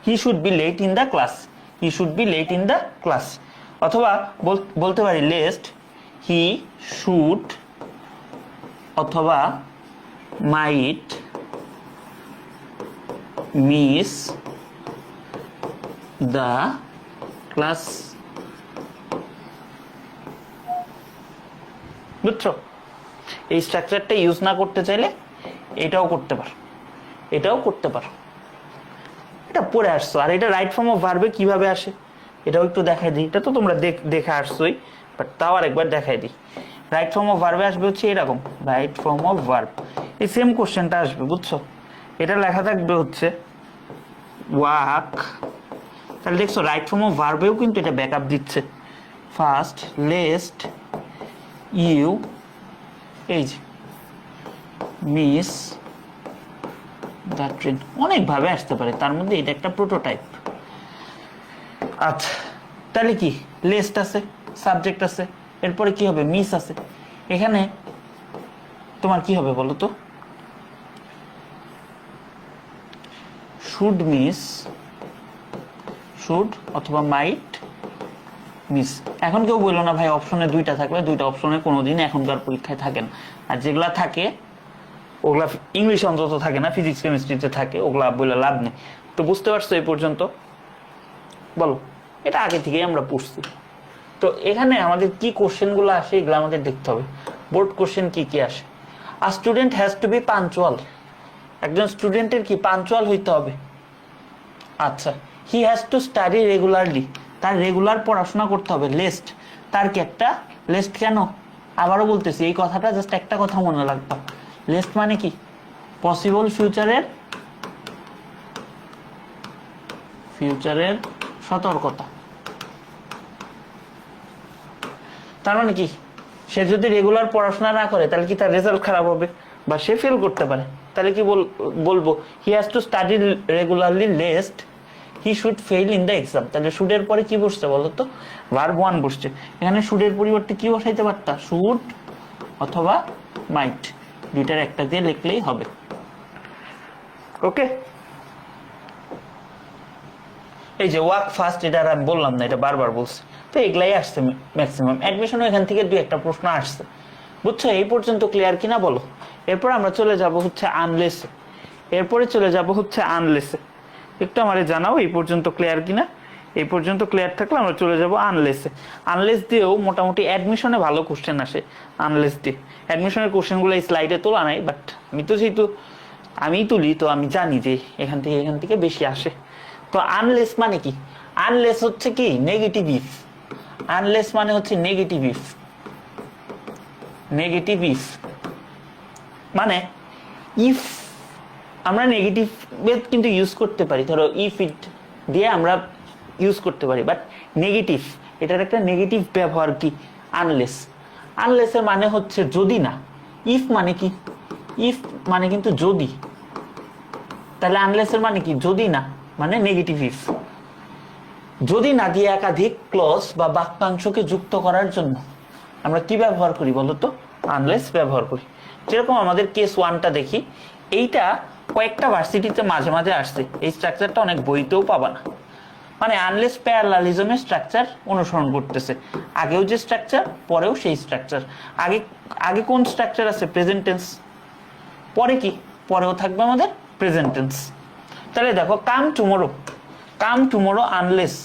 [SPEAKER 1] he should be late in the class, he should be late in the class. অথবা বলতে পারি লেস্ট হি শুড অথবা মাইট মিস দ্য ক্লাস। বুঝছো? এই স্ট্রাকচারটা ইউজ না করতে চাইলে এটাও করতে পারো, এটাও করতে পারো। এটা পড়ে আসছো। আর এটা রাইট ফর্ম অফ ভার্বে কিভাবে আসে এটাও একটু দেখাই দিই। এটা তো তোমরা দেখে আসছোই, বাট তাও আরেকবার দেখাই দিই। রাইট ফর্ম অফ ভার্বে আসবে হচ্ছে এরকম, রাইট ফর্ম অফ ভার্ব। এই সেম কোশ্চেনটা আসবে, বুঝছো? এটা লেখা থাকবে হচ্ছে ওয়াক, তাহলে দেখছো রাইট ফর্ম অফ ভার্বেও কিন্তু এটা ব্যাকআপ দিচ্ছে। ফার্স্ট লেস্ট ইউ এই যে মিস দ্য ট্রেন, অনেকভাবে আসতে পারে, তার মধ্যে এটা একটা প্রোটোটাইপ। আচ্ছা তাহলে কি লেস্ট আছে, সাবজেক্ট আছে, এরপরে কি হবে মিস আছে। এখানে তোমার কি হবে বলো তো, শুড মিস, শুড অথবা মাইট মিস। এখন কেউ বললো না ভাই অপশনে দুইটা থাকলে, দুইটা অপশনে কোনোদিন এখনকার পরীক্ষায় থাকে না, আর যেগুলা থাকে ওগুলা ইংলিশ অন্তত থাকে না, ফিজিক্স কেমিস্ট্রিতে থাকে, ওগুলা বলে লাভ নেই। তো বুঝতে পারছো এই পর্যন্ত? বলো, এটা আগে থেকেই আমরা পড়ছি। তো এখানে আমাদের কি কোশ্চেনগুলো আসে এগুলো আমাদের দেখতে হবে। বোর্ড কোশ্চেন কি কি আসে? A student has to be punctual, একজন স্টুডেন্টের কি পাঞ্চুয়াল হইতে হবে। আচ্ছা, he has to study regularly, তার রেগুলার পড়াশোনা করতে হবে। লেস্ট, তার কি একটা লেস্ট, কেন আবারও বলতেছি এই কথাটা, জাস্ট একটা কথা মনে রাখবা, লেস্ট মানে কি পসিবল ফিউচারের সতর্কতা। তার মানে কি সে যদি রেগুলার পড়াশোনা না করে তাহলে কি তার রেজাল্ট খারাপ হবে বা সে ফেল করতে পারে। তাহলে কি বলবো হি has to study regularly least he should fail in the exam. তাহলে শুডের পরে কি বসছে বলো তো, ভার্ব ওয়ান বসছে। এখানে শুডের পরিবর্তে কি বসাইতে পারতা, শুড অথবা মাইট, দুইটার একটা দিয়ে লিখলেই হবে। ওকে, এই যে ওয়ার্ক ফার্স্ট, এটা আর আমি বললাম না, এটা বারবার বলছি। তো এগুলাই আসছে ম্যাক্সিমাম অ্যাডমিশনও এখান থেকে দুই একটা প্রশ্ন আসছে। বুঝছো এই পর্যন্ত ক্লিয়ার কিনা বলো? এরপর আমরা চলে যাব হচ্ছে আনলেসে, এরপরে চলে যাব হচ্ছে আনলেসে। একটু আমারে জানাও এই পর্যন্ত ক্লিয়ার কিনা। এই পর্যন্ত ক্লিয়ার থাকলে আমরা চলে যাব আনলেসে। আনলেস দিয়েও মোটামুটি অ্যাডমিশনে ভালো কোশ্চেন আসে। আনলেস দিয়ে অ্যাডমিশনের কোশ্চেনগুলো এই স্লাইডে তোলা নাই, বাট আমি তো যেহেতু আমিই তুলি তো আমি জানি যে এখান থেকে বেশি আসে। তো আনলেস মানে কি, আনলেস হচ্ছে কি নেগেটিভ ইফ। আনলেস মানে হচ্ছে নেগেটিভ ইফ। নেগেটিভ ইফ মানে ইফ আমরা নেগেটিভ কিন্তু ইউজ করতে পারি, ধরো ইফ ইট দিয়ে আমরা ইউজ করতে পারি, বাট নেগেটিভ, এটার একটা নেগেটিভ ব্যবহার কি আনলেস। আনলেসের মানে হচ্ছে যদি না। ইফ মানে কি, ইফ মানে কিন্তু যদি, তাহলে আনলেসের মানে কি যদি না, মানে নেগেটিভ ইফ। যদি না দিয়ে একাধিক ক্লজ বা বাক্যাংশকে যুক্ত করার জন্য আমরা কি ব্যবহার করি বলতো, আনলেস ব্যবহার করি। যেরকম আমাদের কেস ওয়ানটা দেখি, এইটা কয়েকটা ভার্সিটিতে মাঝে মাঝে আসছে, এই স্ট্রাকচারটা অনেক বইতেও পাবা না। মানে আনলেস প্যারালালিজমের স্ট্রাকচার অনুসরণ করতেছে, আগেও যে স্ট্রাকচার পরেও সেই স্ট্রাকচার। আগে কোন স্ট্রাকচার আছে, প্রেজেন্ট টেন্স, পরে কি, পরেও থাকবে আমাদের প্রেজেন্ট টেন্স। তাহলে দেখো কাম টুমোরো আনলেস,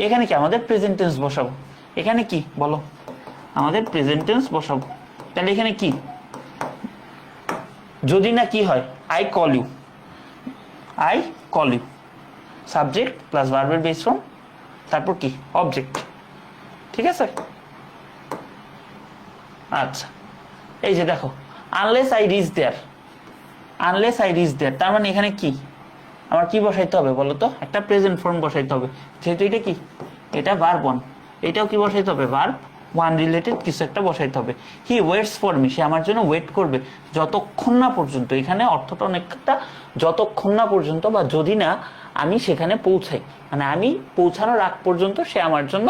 [SPEAKER 1] এখানে কি আমাদের প্রেজেন্ট টেন্স বসাবো। এখানে কি বলো, আমাদের প্রেজেন্ট টেন্স বসাবো। তাহলে এখানে কি, যদি না কি হয়, I call you, subject plus ভার্বের বেস ফর্ম, তারপর কি অবজেক্ট। ঠিক আছে, আচ্ছা এই যে দেখো আনলেস আই রিচ দেয়ার, তার মানে এখানে কি আমার কি বসাইতে হবে বলো তো, একটা প্রেজেন্ট ফর্ম বসাইতে হবে। যেহেতু এটা কি, এটা ভার্ব ওয়ান, এটাও কি বসাইতে হবে, ভার্ব ওয়ান রিলেটেড কিছু একটা বসাইতে হবে। হি ওয়েটস ফর মি, সে আমার জন্য ওয়েট করবে যতক্ষণ না পর্যন্ত, এখানে অর্থটা অনেকটা যতক্ষণ না পর্যন্ত বা যদি না আমি সেখানে পৌঁছাই, মানে আমি পৌঁছানোর আগ পর্যন্ত সে আমার জন্য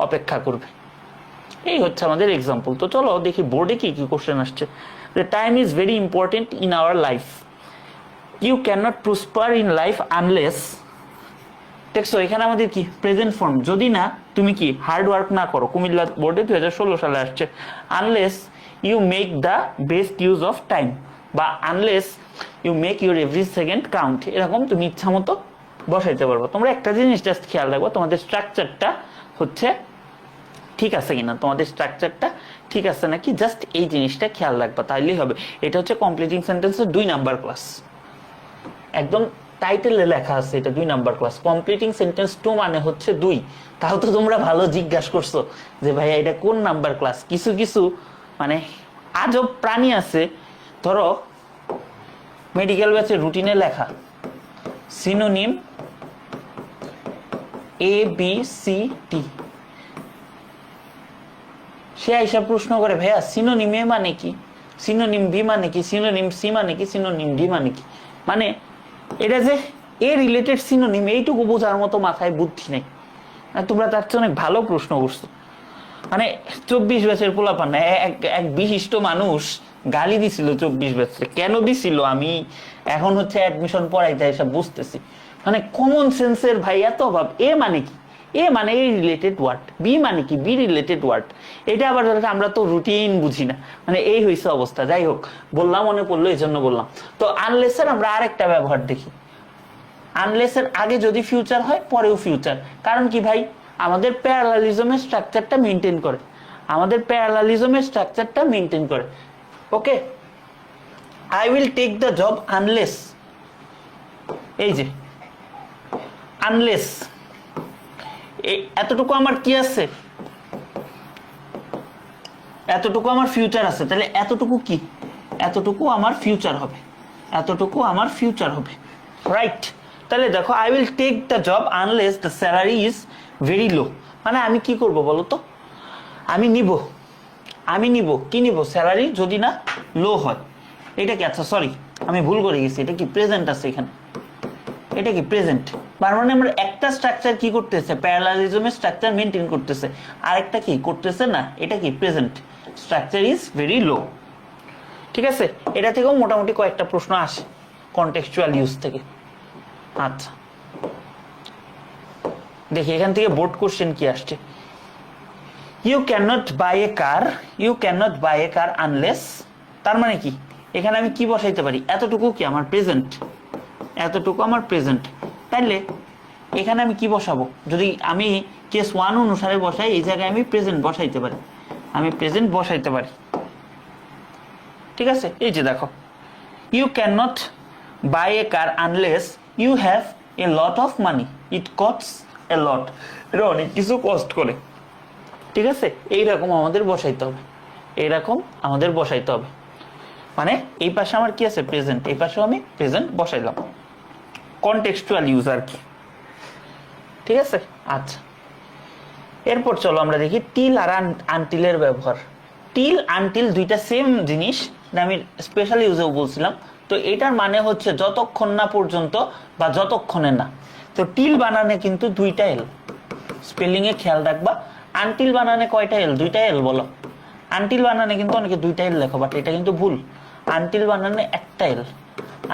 [SPEAKER 1] অপেক্ষা করবে। এই হচ্ছে আমাদের এক্সাম্পল। তো চলো দেখি বোর্ডে কি কি কোশ্চেন আসছে। The time is very important in our life, you can not prosper in life unless, দেখছো এখানে আমাদের কি প্রেজেন্ট ফর্ম, যদি না তুমি কি হার্ড ওয়ার্ক না করো। কুমিল্লা বোর্ডে 2016 সালে আসছে। Unless you make the best use of time, বা unless you make your every second count, এরকম তুমি ইচ্ছা মতো বসাইতে পারবো। তোমরা একটা জিনিস জাস্ট খেয়াল রাখবো, তোমাদের স্ট্রাকচারটা হচ্ছে ঠিক আছে কিনা, তোমাদের স্ট্রাকচারটা ঠিক আছে নাকি, জাস্ট এই জিনিসটা খেয়াল রাখবা, তাইলেই হবে। এটা হচ্ছে কমপ্লিটিং সেন্টেন্সের 2 নাম্বার ক্লাস, একদম টাইটেলে লেখা আছে এটা 2 নাম্বার ক্লাস। কমপ্লিটিং সেন্টেন্স 2 মানে হচ্ছে 2। তাও তো তোমরা ভালো জিজ্ঞাসা করছো যে ভাইয়া এটা কোন নাম্বার ক্লাস। কিছু কিছু মানে আজব প্রাণী আছে, ধরো মেডিকেল ব্যাচের রুটিনে লেখা synonym A B C D. সে আইসা প্রশ্ন করে ভাইয়া সিনোনিম এ মানে কি, সিনোনিম বি মানে কি, সিনোনিম সি মানে কি, সিনোনিম ডি মানে কি। মানে এটা যে এ রিলেটেড সিনোনিম এইটুকু বোঝার মতো মাথায় বুদ্ধি নেই। তোমরা তার চেয়ে অনেক ভালো প্রশ্ন করছো। মানে 24 ব্যাচের পোলাপান এক বিশিষ্ট মানুষ গালি দিছিল 24 ব্যাচে। কেন দিছিল আমি এখন হচ্ছে অ্যাডমিশন পড়াইতে এসব বুঝতেছি। মানে কমন সেন্সের ভাই এত অভাব। এ মানে কি, এ মানে এ রিলেটেড ওয়ার্ড, বি মানে কি, বি রিলেটেড ওয়ার্ড। এটা আবার আমরা তো রুটিন বুঝি না, মানে এই হয়েছে অবস্থা। যাই হোক, বললাম মনে পড়লো এই জন্য বললাম। তো আনলেসের আমরা আরেকটা ব্যবহার দেখি। আনলেসের আগে যদি ফিউচার হয় পরেও ফিউচার। কারণ কি ভাই, আমাদের প্যারালালিজমের স্ট্রাকচারটা মেনটেন করে, আমাদের প্যারালালিজমের স্ট্রাকচারটা মেনটেন করে। Okay, I will take the job unless, এই যে আনলেস এতটুকু আমার কি আছে, এতটুকু আমার ফিউচার আছে। তাহলে এতটুকু কি, এতটুকু আমার ফিউচার হবে, এতটুকু আমার ফিউচার হবে, রাইট। তাহলে দেখো, I will take the job unless the salary is very low. মানে আমি কি করব বলো তো, আমি নিব, আমি নিব কি নিব, স্যালারি যদি না লো হয়। এটা কি, আচ্ছা সরি আমি ভুল করে গেছি, এটা কি প্রেজেন্ট আছে এখানে, এটা কি প্রেজেন্ট। তার মানে আমরা একটা স্ট্রাকচার কি করতেছে, প্যারালালিজমের স্ট্রাকচার মেইনটেইন করতেছে, আরেকটা কি করতেছে না, এটা কি প্রেজেন্ট। স্ট্রাকচার ইজ ভেরি লো। ঠিক আছে, এটা থেকেও মোটামুটি কয়েকটা প্রশ্ন আসে কনটেক্সচুয়াল ইউজ থেকে। আচ্ছা দেখি এখান থেকে বোর্ড কোশ্চেন কি আসছে। You can not buy a car, you can not buy a car unless. তার মানে কি, এখানে আমি কি বসাইতে পারি, এতটুকু কি আমার প্রেজেন্ট, এতটুকু আমার প্রেজেন্ট। তাইলে এখানে আমি কি বসাবো, যদি আমি কেস 1 অনুসারে বসাই, এই জায়গায় আমি প্রেজেন্ট বসাইতে পারি, আমি প্রেজেন্ট বসাইতে পারি। ঠিক আছে, এই যে দেখো, you can not buy a car unless you have a lot of money, it costs a lot. এটা অনেক কিছু কস্ট করে। ঠিক আছে, এইরকম আমাদের বসাইতে হবে, এইরকম আমাদের বসাইতে হবে। মানে এই পাশে আমার কি আছে, প্রেজেন্ট, এই পাশেও আমি প্রেজেন্ট বসাইলাম, কনটেক্সচুয়াল ইউজ আর কি। ঠিক আছে, আচ্ছা এরপর চলো আমরা দেখি টিল আর আনটিলের ব্যবহার। টিল আনটিল দুইটা সেম জিনিস, আমি স্পেশাল ইউজেও বলছিলাম। তো এটার মানে হচ্ছে যতক্ষণ না পর্যন্ত বা যতক্ষণে না। তো টিল বানানে কিন্তু দুইটা এল, স্পেলিং এ খেয়াল রাখবা। আনটিল বানানে কয়টা এল, দুইটা এল বলো। আনটিল বানানে কিন্তু অনেকে দুইটা এল লেখো, বাট এটা কিন্তু ভুল। আনটিল বানানে একটা এল,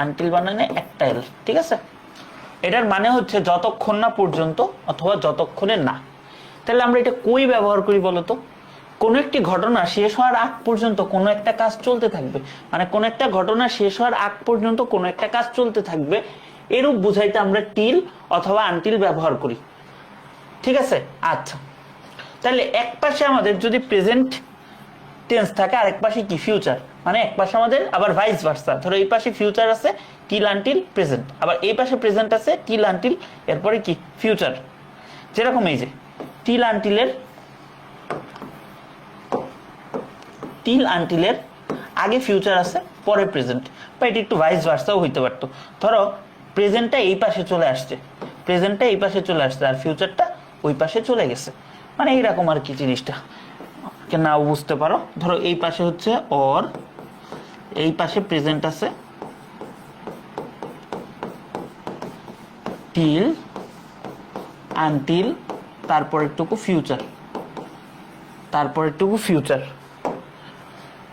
[SPEAKER 1] আনটিল বানানে একটা এল। ঠিক আছে, এটার মানে হচ্ছে যতক্ষণ না পর্যন্ত অথবা যতক্ষণে না। তাহলে আমরা এটা কই ব্যবহার করি বলতো, কোনো একটি ঘটনা শেষ হওয়ার আগ পর্যন্ত কোনো একটা কাজ চলতে থাকবে, মানে কোন একটা ঘটনা শেষ হওয়ার আগ পর্যন্ত কোনো একটা কাজ চলতে থাকবে, এরূপ বুঝাইতে আমরা টিল অথবা আনটিল ব্যবহার করি। ঠিক আছে, আচ্ছা তাহলে এক পাশে আমাদের যদি প্রেজেন্ট টেন্স থাকে, আরেক পাশে কি ফিউচার, মানে এক পাশে আমাদের আবার ভাইস ভার্সা। ধরো এই পাশে ফিউচার আছে টিল আনটিল প্রেজেন্ট, আবার এই পাশে প্রেজেন্ট আছে টিল আনটিল, এরপরে কি ফিউচার। যেরকম এই যে টিল আনটিলের আগে ফিউচার আছে পরে প্রেজেন্ট, বা এটি একটু ভাইস ভার্সাও হইতে পারতো। ধরো প্রেজেন্টটা এই পাশে চলে আসছে, প্রেজেন্টটা এই পাশে চলে আসছে, আর ফিউচারটা ওই পাশে চলে গেছে, মানে এইরকম আর কি জিনিসটা। নাও বুঝতে পারো, ধরো এই পাশে হচ্ছে অর, এই পাশে প্রেজেন্ট আছে টিল আনটিল, তারপরেরটুকু ফিউচার, তারপরেরটুকু ফিউচার।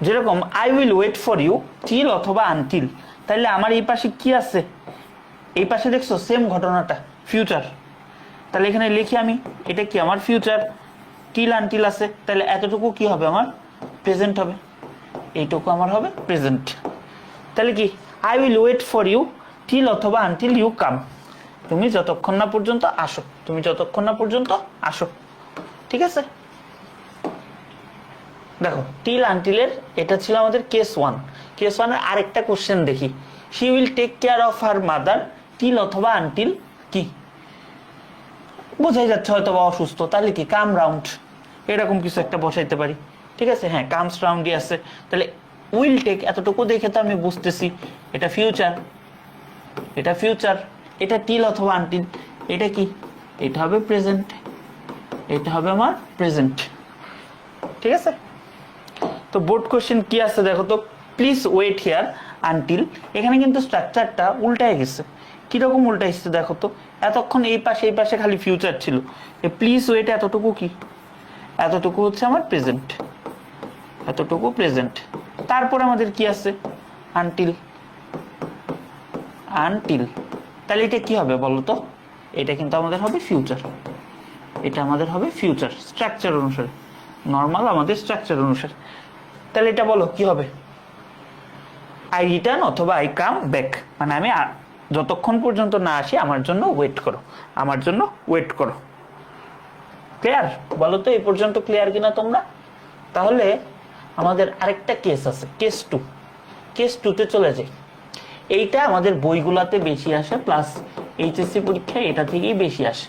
[SPEAKER 1] যেরকম I will wait for you till অথবা আনটিল। তাহলে আমার এই পাশে কি আছে, এই পাশে দেখছো সেম ঘটনাটা ফিউচার। তাহলে এখানে লিখি আমি, এটা কি আমার ফিউচার, টিল আনটিল আছে, তাহলে এতটুকু কি হবে আমার প্রেজেন্ট হবে, এইটুকু আমার হবে প্রেজেন্ট। তাহলে কি I will wait for you till অথবা আনটিল ইউ কাম, তুমি যতক্ষণ না পর্যন্ত আসো, তুমি যতক্ষণ না পর্যন্ত আসো। ঠিক আছে, দেখো টিল আনটিলের এটা ছিল আমাদের কেস 1। কেস 1 এর আরেকটা কোশ্চেন দেখি, she will take care of her mother till অথবা আনটিল কি, বোঝাই যাচ্ছে হয়তো বা অসুস্থ, তাহলে কি কাম রাউন্ড, এরকম কিছু একটা বসাইতে পারি। ঠিক আছে, হ্যাঁ কামস রাউন্ডই আছে। তাহলে উইল টেক এতটুকু দেখে তো আমি বুঝতেছি এটা ফিউচার, এটা ফিউচার, এটা টিল অথবা আনটিল, এটা কি, এটা হবে প্রেজেন্ট, এটা হবে আমার প্রেজেন্ট। ঠিক আছে, তো বোর্ড কোশ্চেন কি আছে দেখো তো, প্লিজ ওয়েট হিয়ার আনটিল। এখানে কিন্তু স্ট্রাকচারটা উল্টায় গেছে। কিরকম উল্টাইছে দেখো তো, এতক্ষণ এই পাশে খালি ফিউচার ছিল, প্লিজ ওয়েট এতটুকু কি, এতটুকু হচ্ছে আমার প্রেজেন্ট, এতটুকু প্রেজেন্ট। তারপরে আমাদের কি আছে, আনটিল, আনটিল। তাহলে এটা কি হবে বলো তো, এটা কিন্তু আমাদের হবে ফিউচার, এটা আমাদের হবে ফিউচার স্ট্রাকচার অনুসারে, নর্মাল আমাদের স্ট্রাকচার অনুসারে। তাহলে এটা বলো কি হবে, আই রিটার্ন অথবা আই কাম ব্যাক, মানে আমি যতক্ষণ পর্যন্ত না আসি আমার জন্য ওয়েট করো, আমার জন্য ওয়েট করো। ক্লিয়ার বলো তো, এই পর্যন্ত ক্লিয়ার কিনা তোমরা? তাহলে আমাদের আরেকটা কেস আছে, কেস টু। কেস টুতে চলে যাই। এইটা আমাদের বইগুলাতে বেশি আসে, প্লাস এইচএসসি পরীক্ষায় এটা থেকেই বেশি আসে।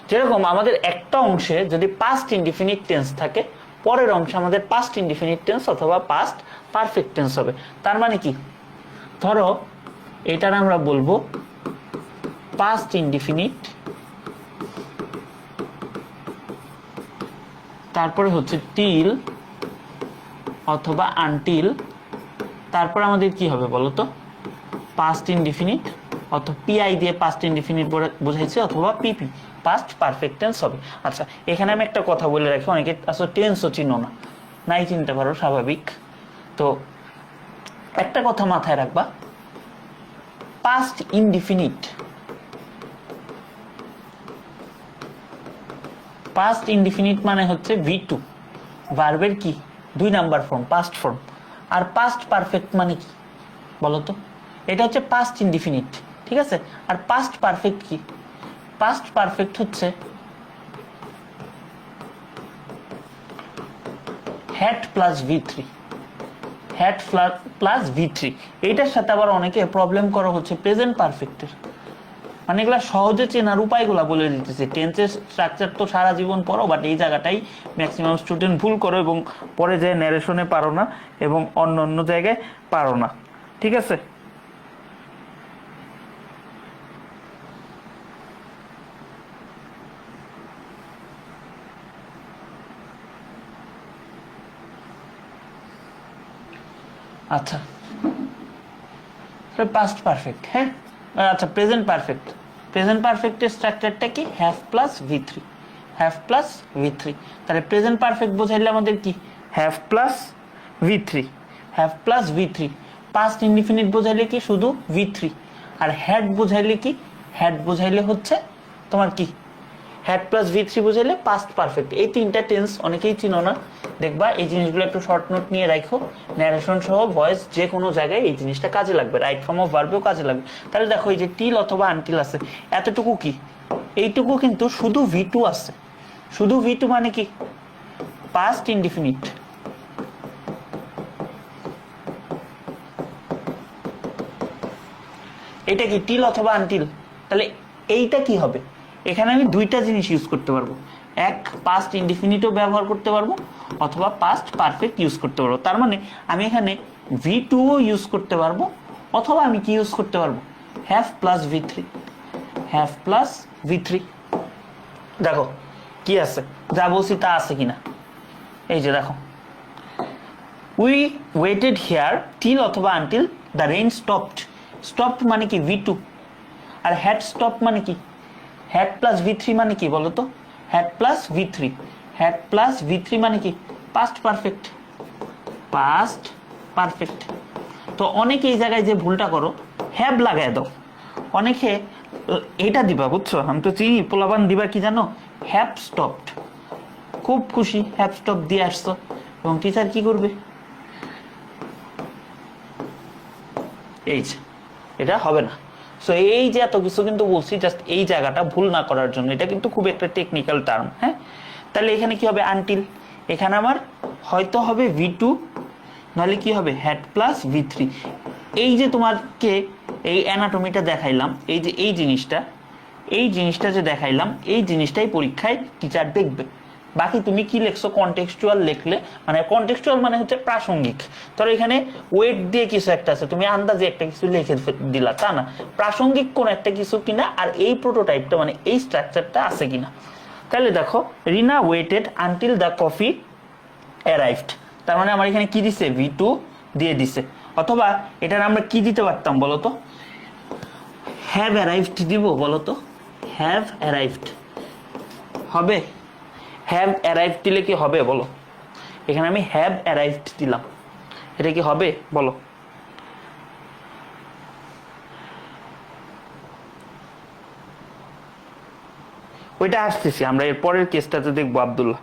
[SPEAKER 1] যেরকম আমাদের একটা অংশে যদি পাস্ট ইনডিফিনিট টেন্স থাকে, পরের অংশে আমাদের পাস্ট ইনডিফিনিট টেন্স অথবা পাস্ট পারফেক্ট টেন্স হবে। তার মানে কি, ধরো এটার আমরা বলবো পাস্ট ইনডিফিনিট, তারপরে হচ্ছে টিল অথবা আনটিল, তারপর আমাদের কি হবে বলতো, পাস্ট ইনডিফিনিট, অথবা পিআই দিয়ে পাস্ট ইনডিফিনিট বোঝাইছে, অথবা পিপি পাস্ট পারফেক্ট টেন্স হবে। আচ্ছা, এখানে আমি একটা কথা বলে রাখি, অনেকে আসলে টেন্সও চিনো না, নাই চিনতে পারো, স্বাভাবিক। তো একটা কথা মাথায় রাখবা, পাস্ট ইনডিফিনিট, পাস্ট ইনডিফিনিট মানে হচ্ছে V2 ভার্বের কি 2 নাম্বার ফর্ম, পাস্ট ফর্ম। আর পাস্ট পারফেক্ট মানে কি বলতো, এটা হচ্ছে পাস্ট ইনডিফিনিট, ঠিক আছে। আর পাস্ট পারফেক্ট কি, পাস্ট পারফেক্ট হচ্ছে had plus V3, had plus V3। এইটার সাথে আবার অনেকে প্রবলেম করা হচ্ছে প্রেজেন্ট পারফেক্টের, মানে এগুলা সহজে চেনার উপায়গুলা বলে দিতেছে। টেন্সের স্ট্রাকচার তো সারা জীবন পড়ো, বাট এই জায়গাটাই ম্যাক্সিমাম স্টুডেন্ট ভুল করো এবং পরে যায় ন্যারেশনে পারো না এবং অন্য অন্য জায়গায় পারো না, ঠিক আছে। আচ্ছা, পাস্ট পারফেক্ট, হ্যাঁ আচ্ছা, প্রেজেন্ট পারফেক্ট, প্রেজেন্ট পারফেক্টের স্ট্রাকচারটা কি, have plus V3, have plus V3। তাহলে প্রেজেন্ট পারফেক্ট বোঝাইলে আমাদের কি, have plus V3, have plus V3। Past indefinite বোঝাইলে কি, শুধু V3। আর হ্যাড বোঝাইলে কি, হ্যাড বোঝাইলে হচ্ছে তোমার কি, হ্যাড প্লাস V3 বোঝাইলে পাস্ট পারফেক্ট। এই তিনটা টেন্স অনেকেই চিনো না, দেখবা এই জিনিসগুলো একটু শর্ট নোট নিয়ে রাখো, ন্যারেশন সহ ভয়েস যে কোনো জায়গায় এই জিনিসটা কাজে লাগবে, রাইট ফর্ম অফ ভার্বেও কাজে লাগবে। তাহলে দেখো এই যে টিল অথবা আনটিল আছে, এতটুকু কি, এইটুকু কিন্তু শুধু V2 আছে, শুধু V2 মানে কি, পাস্ট ইনডিফিনিট। এটা কি টিল অথবা আনটিল, তাহলে এইটা কি হবে, এখানে আমি দুইটা জিনিস ইউজ করতে পারবো, এক পাস্ট ইনডিফিনিটও ব্যবহার করতে পারবো অথবা পাস্ট পারফেক্ট ইউজ করতে পারবো। তার মানে আমি এখানে V2ও ইউজ করতে পারবো, অথবা আমি কি ইউজ করতে পারবো, have plus V3, have plus V3। দেখো কি আছে, যা বলছি তা আছে কিনা, এই যে দেখো, উই ওয়েটেড হিয়ার টিল অথবা until the rain stopped. Stopped মানে কি V2, আর হ্যাড স্টপ মানে কি, হ্যাড প্লাস V3 মানে কি বলতো, had plus V3, had plus V3 মানে কি, পাস্ট পারফেক্ট, পাস্ট পারফেক্ট। তো অনেকে এই জায়গায় যে ভুলটা করো, হ্যাভ লাগায় দাও, অনেকে এটা দিবা, বুঝছো, আমি তো চিনি পোলাপান দিবা কি জানো, হ্যাভ স্টপড, খুব খুশি হ্যাভ স্টপ দিয়ে আসছো, এবং টিচার কি করবে, এই যে এটা হবে না। সো এই যে এত কিছু কিন্তু বলছি জাস্ট এই জায়গাটা ভুল না করার জন্য, এটা কিন্তু খুব একটা টেকনিক্যাল টার্ম, হ্যাঁ। তাহলে এখানে কি হবে, আনটিল, এখানে আমার হয়তো হবে V2, নাহলে কি হবে, হ্যাড প্লাস V3। এই যে তোমাকে এই অ্যানাটমিটা দেখাইলাম, এই যে এই জিনিসটা যে দেখাইলাম, এই জিনিসটাই পরীক্ষায় টিচার দেখবে, বাকি তুমি কি লিখছো কনটেক্সচুয়াল লিখলে, মানে কনটেক্সচুয়াল মানে হচ্ছে প্রাসঙ্গিক। ধরো এখানে ওয়েট দিয়ে কিছু একটা আছে, তুমি আন্দাজে একটা কিছু লিখে দিলা, তা না, প্রাসঙ্গিক কোন একটা কিছু কিনা আর এই প্রোটোটাইপটা মানে এই স্ট্রাকচারটা আছে কিনা। তাহলে দেখো Rina waited until the coffee arrived, তার মানে আমার এখানে কি দিছে, V2 দিয়ে দিছে। অথবা এটার আমরা কি দিতে পারতাম বলতো, হ্যাভ অ্যারাইভড দিব বলতো, হ্যাভ অ্যারাইভড হবে? হ্যাভ অ্যারাইভড দিলে কি হবে বলো? এখানে আমি হ্যাভ অ্যারাইভড দিলাম, এটা কি হবে বলো? ওইটা আসতেছি আমরা, এর পরের কেসটাতে দেখবো আব্দুল্লাহ।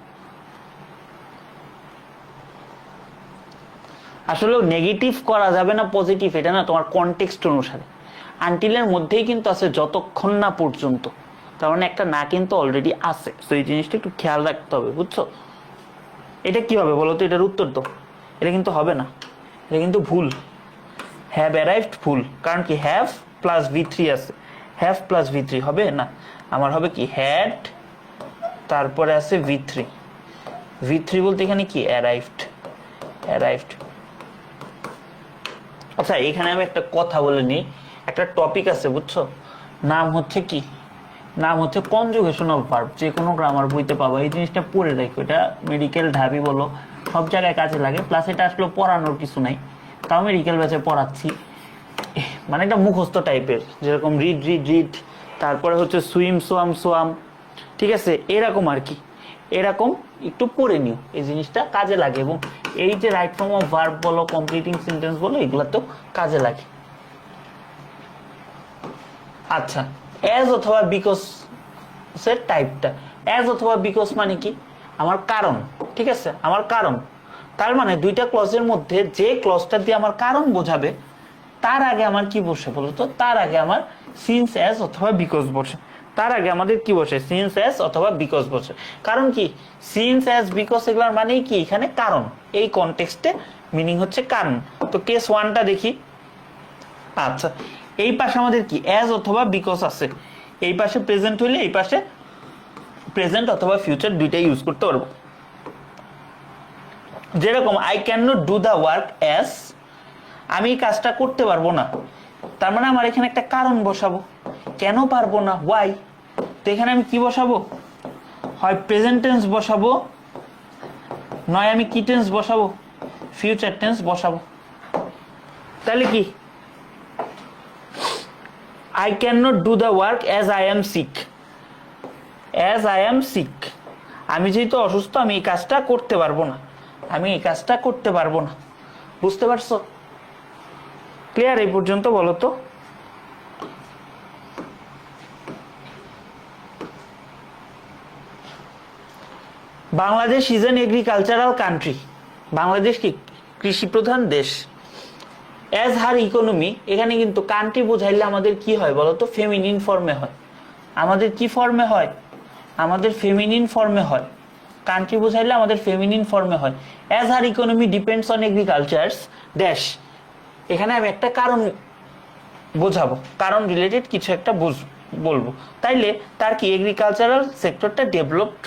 [SPEAKER 1] আসলে নেগেটিভ করা যাবে না পজিটিভ, এটা না তোমার কনটেক্সট অনুসারে। আনটিলের মধ্যেই কিন্তু আছে যতক্ষণ না পর্যন্ত, তার মানে একটা না কিন্তু অলরেডি আছে, তো এই জিনিসটা একটু খেয়াল রাখতে হবে, বুঝছো? এটা কি হবে বলো তো, এটার উত্তর তো এটা কিন্তু হবে না, এটা কিন্তু ভুল। হ্যাভ অ্যারাইভড ভুল, কারণ কি হ্যাভ প্লাস V3 আছে, হ্যাভ প্লাস V3 হবে না, আমার হবে কি হ্যাড তারপরে আছে V3, V3 বলতে এখানে কি অ্যারাইভড, অ্যারাইভড। আচ্ছা এখানে আমি একটা কথা বলে নিই, একটা টপিক আছে বুঝছো, নাম হচ্ছে কি, নাম হচ্ছে কনজুগেশন অফ ভার্ব, যে কোনো গ্রামার বইতে পাবো, এই জিনিসটা পড়ে রাখো, এটা মেডিকেল ঢাবি বলো সব জায়গায় কাজে লাগে। প্লাস এটা আসলে পড়ানোর কিছু নাই, তাও মেডিকেল ব্যাচে পড়াচ্ছি, মানে এটা মুখস্থ টাইপের, যেরকম রিড রিড রিড, তারপরে হচ্ছে সুইম সোয়াম সোয়াম, ঠিক আছে, এরকম আর কি, এরকম একটু পড়ে নিও, এই জিনিসটা কাজে লাগে। এবং এই যে রাইট ফর্ম অফ ভার্ব বলো, কমপ্লিটিং সেন্টেন্স বলো, এগুলো তো কাজে লাগে। আচ্ছা অ্যাজ অথবা বিকজ এর টাইপটা, অ্যাজ অথবা বিকজ মানে কি, আমার কারণ, ঠিক আছে, আমার কারণ, তার মানে দুইটা ক্লজের মধ্যে যে ক্লজটা দিয়ে আমার কারণ বোঝাবে তার আগে আমার কি বসে বলতো, তার আগে আমার সিন্স অ্যাজ অথবা বিকজ বসে, তার আগে আমাদের কি বসে, সিন্স অ্যাজ অথবা বিকজ বসে। কারণ কি সিন্স অ্যাজ বিকজ এগুলোর মানেই কি এখানে কারণ, এই কনটেক্সটে মিনিং হচ্ছে কারণ। তো কেস ওয়ানটা দেখি। আচ্ছা এই পাশে আমাদের কি অ্যাজ অথবা বিকজ আছে, এই পাশে প্রেজেন্ট হইলে এই পাশে প্রেজেন্ট অথবা ফিউচার দুইটাই ইউজ করতে পারবো। যেরকম I can not do the work as, আমি এই কাজটা করতে পারবো না, তার মানে আমার এখানে একটা কারণ বসাবো, কেন পারবো না, ওয়াই। তো এখানে আমি কি বসাবো, হয় প্রেজেন্ট টেন্স বসাবো, নয় আমি কি টেন্স বসাবো, ফিউচার টেন্স বসাবো। তাহলে কি I cannot do the work as I am sick, as I am sick, আমি যেহেতু অসুস্থ আমি এই কাজটা করতে পারবো না, আমি এই কাজটা করতে পারবো না। বুঝতে পারছো? ক্লিয়ার এই পর্যন্ত বলো তো? Bangladesh is an agricultural country, Bangladesh কি কৃষি প্রধান দেশ। অ্যাজ হার ইকোনমি, এখানে কিন্তু কান্ট্রি বোঝাইলে আমাদের কি হয় বলতো, ফেমিনিন ফর্মে হয়, আমাদের কি ফর্মে হয়, আমাদের ফেমিনিন ফর্মে হয়, কান্ট্রি বোঝাইলে আমাদের ফেমিনিন ফর্মে হয়। As her economy depends on agriculture's dash, এখানে আমি একটা কারণ বোঝাবো, কারণ রিলেটেড কিছু একটা বলবো, তাইলে তার কি এগ্রিকালচারাল সেক্টরটা ডেভেলপড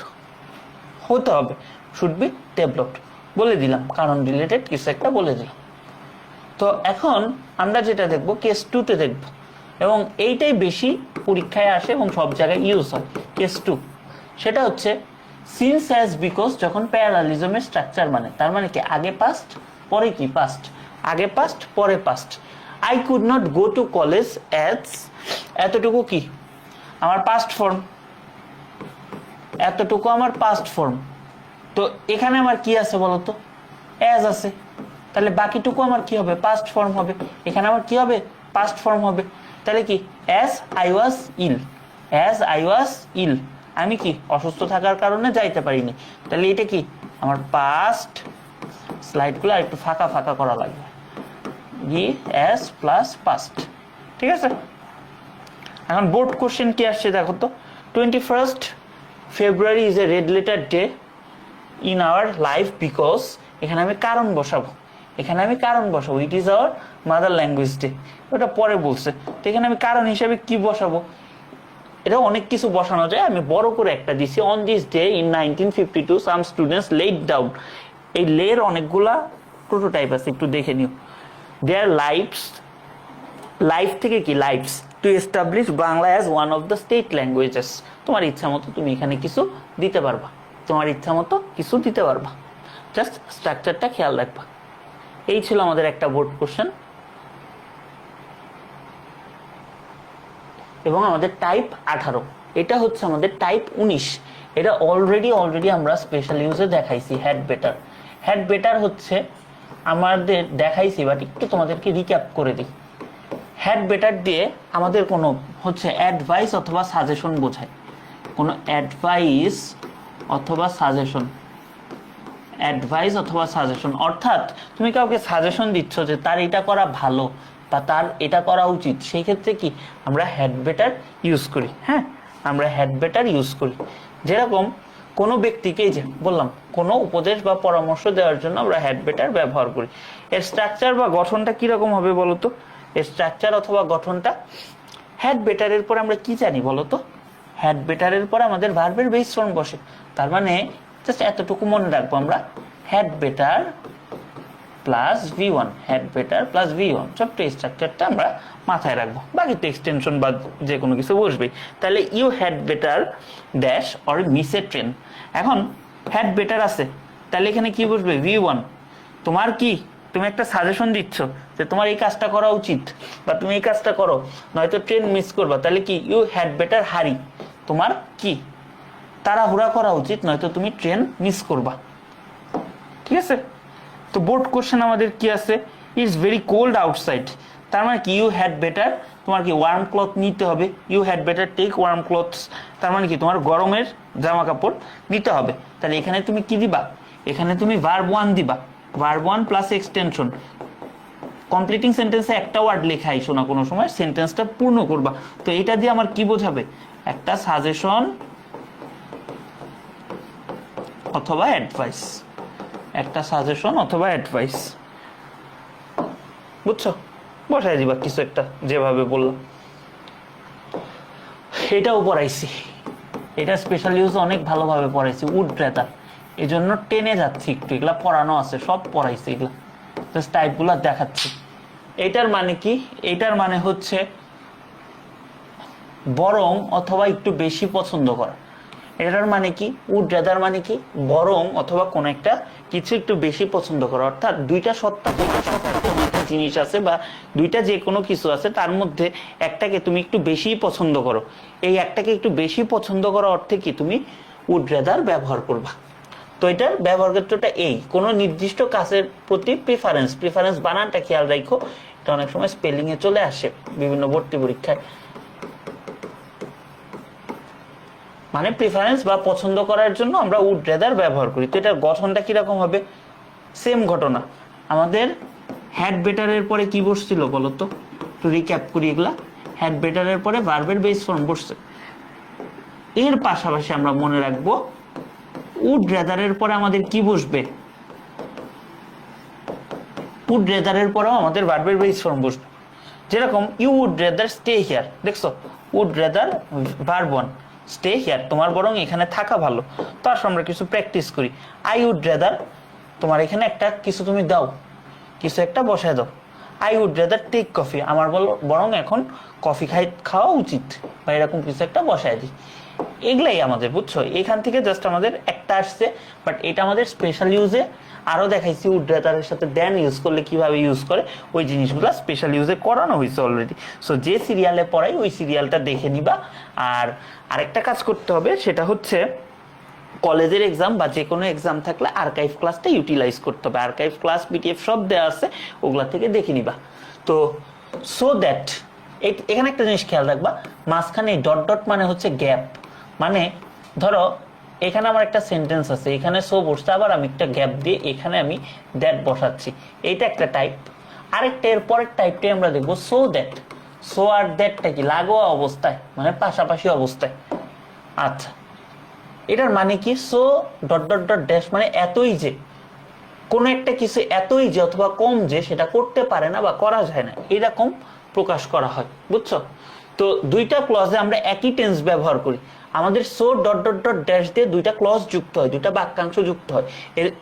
[SPEAKER 1] হতে হবে, শুড বি ডেভেলপড, বলে দিলাম, কারণ রিলেটেড কিছু একটা বলে দিলাম। তো এখন আমরা যেটা দেখব কেস 2 তে দেখব, এবং এইটাই বেশি পরীক্ষায় আসে এবং সব জায়গায় ইউজ হয়। কেস 2 সেটা হচ্ছে সিন্স অ্যাজ বিকজ যখন প্যারালালিজমের স্ট্রাকচার, মানে তার মানে কি আগে পাস্ট পরে কি পাস্ট, আগে পাস্ট পরে past. I could not go to college as, এতটুকু কি আমার পাস্ট ফর্ম, এতটুকু আমার পাস্ট ফর্ম। তো এখানে আমার কি আছে বলতো, অ্যাজ আছে, তাহলে বাকিটুকু আমার কি হবে, পাস্ট ফর্ম হবে, এখানে আমার কি হবে, পাস্ট ফর্ম হবে। তাহলে কি as I was ill, as I was ill, আমি কি অসুস্থ থাকার কারণে যাইতে পারিনি, তাহলে এটা কি আমার পাস্ট, স্লাইডগুলো একটু ফাঁকা ফাঁকা করা লাগবে, ই অ্যাজ প্লাস পাস্ট, ঠিক আছে। এখন বোর্ড কোশ্চেন কি আসছে দেখো তো, 21st February is a red letter day in our life because, এখানে আমি কারণ বসাবো, এখানে আমি কারণ বসাবো, it is our mother language day, ওটা পরে বলছে। তো এখানে আমি কারণ হিসেবে কি বসাবো, এটা অনেক কিছু বসানো যায়, আমি বড় করে একটা দিছি, on this day in 1952 some students laid down. এই লের অনেকগুলা প্রোটোটাইপ আছে, একটু দেখে নিও। দেয়ার লাইফস, লাইফ থেকে কি life's, to establish Bangla as one of the state languages. তোমার ইচ্ছা মতো তুমি এখানে কিছু দিতে পারবা, তোমার ইচ্ছা মতো কিছু দিতে পারবা, জাস্ট স্ট্রাকচারটা খেয়াল রাখবা। এই ছিল আমাদের একটা বোর্ড কোশ্চেন। এবং আমাদের টাইপ 18, এটা হচ্ছে আমাদের টাইপ 19। এটা অলরেডি আমরা স্পেশাল ইউজে দেখাইছি। হ্যাড বেটার, হ্যাড বেটার হচ্ছে আমাদের দেখাইছি, বাট একটু তোমাদেরকে রিক্যাপ করে দিই। হ্যাড বেটার দিয়ে আমাদের কোনো হচ্ছে অ্যাডভাইস অথবা সাজেশন বোঝায়, কোনো অ্যাডভাইস অথবা সাজেশন, অ্যাডভাইস অথবা সাজেশন, অর্থাৎ তুমি কাউকে সাজেশন দিচ্ছ যে তার এটা করা ভালো বা তার এটা করা উচিত, সেই ক্ষেত্রে কি আমরা হ্যাড বেটার ইউজ করি। হ্যাঁ, আমরা হ্যাড বেটার ইউজ করি। যেরকম কোনো ব্যক্তিকে, যে বললাম, কোনো উপদেশ বা পরামর্শ দেওয়ার জন্য আমরা হ্যাড বেটার ব্যবহার করি। এর স্ট্রাকচার বা গঠনটা কিরকম হবে বলতো? এর স্ট্রাকচার অথবা গঠনটা, হ্যাড বেটারের পর আমরা কি জানি বলতো? হ্যাড বেটারের পর আমাদের ভার্বের বেস ফর্ম বসে। তার মানে জাস্ট এতটুকু মনে রাখবো আমরা, had better plus V1, had better plus V1, ছোট্ট স্ট্রাকচারটা আমরা মাথায় রাখবো। বাকি তো এক্সটেনশন বা যে কোনো কিছু বসবেই। তাহলে you had better dash or miss a train. এখন হ্যাড বেটার আছে, তাহলে এখানে কি বসবে? V1। তোমার কি, তুমি একটা সাজেশন দিচ্ছ যে তোমার এই কাজটা করা উচিত বা তুমি এই কাজটা করো, নয়তো ট্রেন মিস করবা। তাহলে কি ইউ হ্যাড বেটার হারি, তোমার কি তাড়াহুড়া করা উচিত, নয়তো তুমি ট্রেন মিস করবা। ঠিক আছে? তো বোর্ড কোশ্চেন আমাদের কি আছে? It's very cold outside. তার মানে কি ইউ হ্যাড বেটার, তোমার কি ওয়ার্ম ক্লথ নিতে হবে। You had better take warm clothes, তার মানে কি তোমার গরমের জামা কাপড় নিতে হবে। তাহলে এখানে তুমি কি দিবা? এখানে তুমি ভার্ব 1 দিবা, ভার্ব 1 প্লাস এক্সটেনশন। কমপ্লিটিং সেন্টেন্সে একটা ওয়ার্ড লেখা আইসো না কোনো সময়, সেন্টেন্সটা পূর্ণ করবা। তো এটা দিয়ে আমার কি বোঝাবে? একটা সাজেশন অথবা অ্যাডভাইস, একটা সাজেশন অথবা অ্যাডভাইস। বুঝছো? বসাই দিবা কিছু একটা, যেভাবে বললাম। এটাও পড়াইছি, এটা স্পেশাল ইউজ অনেক ভালোভাবে পড়াইছি। উড রেদার, এই জন্য টেনে যাচ্ছি একটু, এগুলা পড়ানো আছে, সব পড়াইছি, এগুলা জাস্ট টাইপগুলো দেখাচ্ছি। এটার মানে কি? এটার মানে হচ্ছে বরং অথবা একটু বেশি পছন্দ করা। এটার মানে কি? উড রেদার মানে কি? বরং অথবা কোন একটা কিছু একটু বেশি পছন্দ করা। অর্থাৎ দুইটা সত্তা, জিনিস আছে বা দুইটা যে কোনো কিছু আছে, তার মধ্যে একটাকে তুমি একটু বেশি পছন্দ করো। এই একটাকে একটু বেশি পছন্দ করার অর্থে কি তুমি উড রেদার ব্যবহার করবা। তো এটার ব্যবহার ক্ষেত্রটা এই, কোনো নির্দিষ্ট কাজের প্রতি প্রিফারেন্স। প্রিফারেন্স বানানটা খেয়াল রাখো, এটা অনেক সময় স্পেলিং এ চলে আসে বিভিন্ন ভর্তি পরীক্ষায়। মানে প্রিফারেন্স বা পছন্দ করার জন্য আমরা উড রেদার ব্যবহার করি। তো এটার গঠনটা কিরকম হবে? সেম ঘটনা। আমাদের হ্যাড বেটারের পরে কি বসছিল বলতো? একটু রিক্যাপ করি এগুলা। হ্যাড বেটারের পরে ভার্বের বেস ফর্ম বসছে। এর পাশাপাশি আমরা মনে রাখবো উড রেদারের পরে আমাদের কি বসবে? উড রেদারের পরেও আমাদের ভার্বের বেস ফর্ম বসবে। যেরকম you would rather stay here, দেখছো? Would rather verb 1, stay here, তোমার বরং এখানে থাকা ভালো। তো আসলে আমরা কিছু প্র্যাকটিস করি। আই উড রেদার, তোমার এখানে একটা কিছু তুমি দাও, কিছু একটা বসায় দাও। I would rather take coffee, আমার বরং এখন কফি খাওয়া উচিত, বা এরকম কিছু একটা বসায় দিই। এগুলাই আমাদের, বুঝছো? এখান থেকে জাস্ট আমাদের একটা আসছে, বাট এটা আমাদের স্পেশাল ইউজে আরো দেখাইছি। উড রেদারের সাথে দেন ইউজ করলে কিভাবে ইউজ করে, ওই জিনিসগুলো স্পেশাল ইউজে করানো হয়েছে অলরেডি। সো যে সিরিয়ালে পড়াই ওই সিরিয়ালটা দেখে নিবা। আর আরেকটা কাজ করতে হবে, সেটা হচ্ছে কলেজের এক্সাম বা যে কোনো এক্সাম থাকলে আর্কাইভ ক্লাসটা ইউটিলাইজ করতে হবে। আর্কাইভ ক্লাস পিডিএফ সব দেওয়া আছে, ওগুলা থেকে দেখে নিবা। তো সো দ্যাট, এখানে একটা জিনিস খেয়াল রাখবা, মাঝখানে ডট ডট মানে হচ্ছে গ্যাপ। মানে ধরো এখানে আমার একটা সেন্টেন্স আছে, এখানে সো বসছে, আবার আমি একটা গ্যাপ দিয়ে এখানে আমি দ্যাট বসাচ্ছি, এইটা একটা টাইপ। আরেকটা এর পরের টাইপটাই আমরা দেখবো সো দ্যাট। সো আর দ্যাটটা কি? লাগোয়া অবস্থায়, মানে পাশাপাশি অবস্থায়। আচ্ছা, এটার মানে কি? So dot dot dot dash মানে এতই যে, কোনো একটা কিছু এতই যে অথবা কম যে সেটা করতে পারে না বা করা যায় না, এরকম প্রকাশ করা হয়। বুঝছো? তো দুইটা ক্লজে আমরা একই টেন্স ব্যবহার করি, আমাদের so dot dot dot dash দিয়ে দুইটা ক্লজ যুক্ত হয়, দুইটা বাক্যাংশ যুক্ত হয়,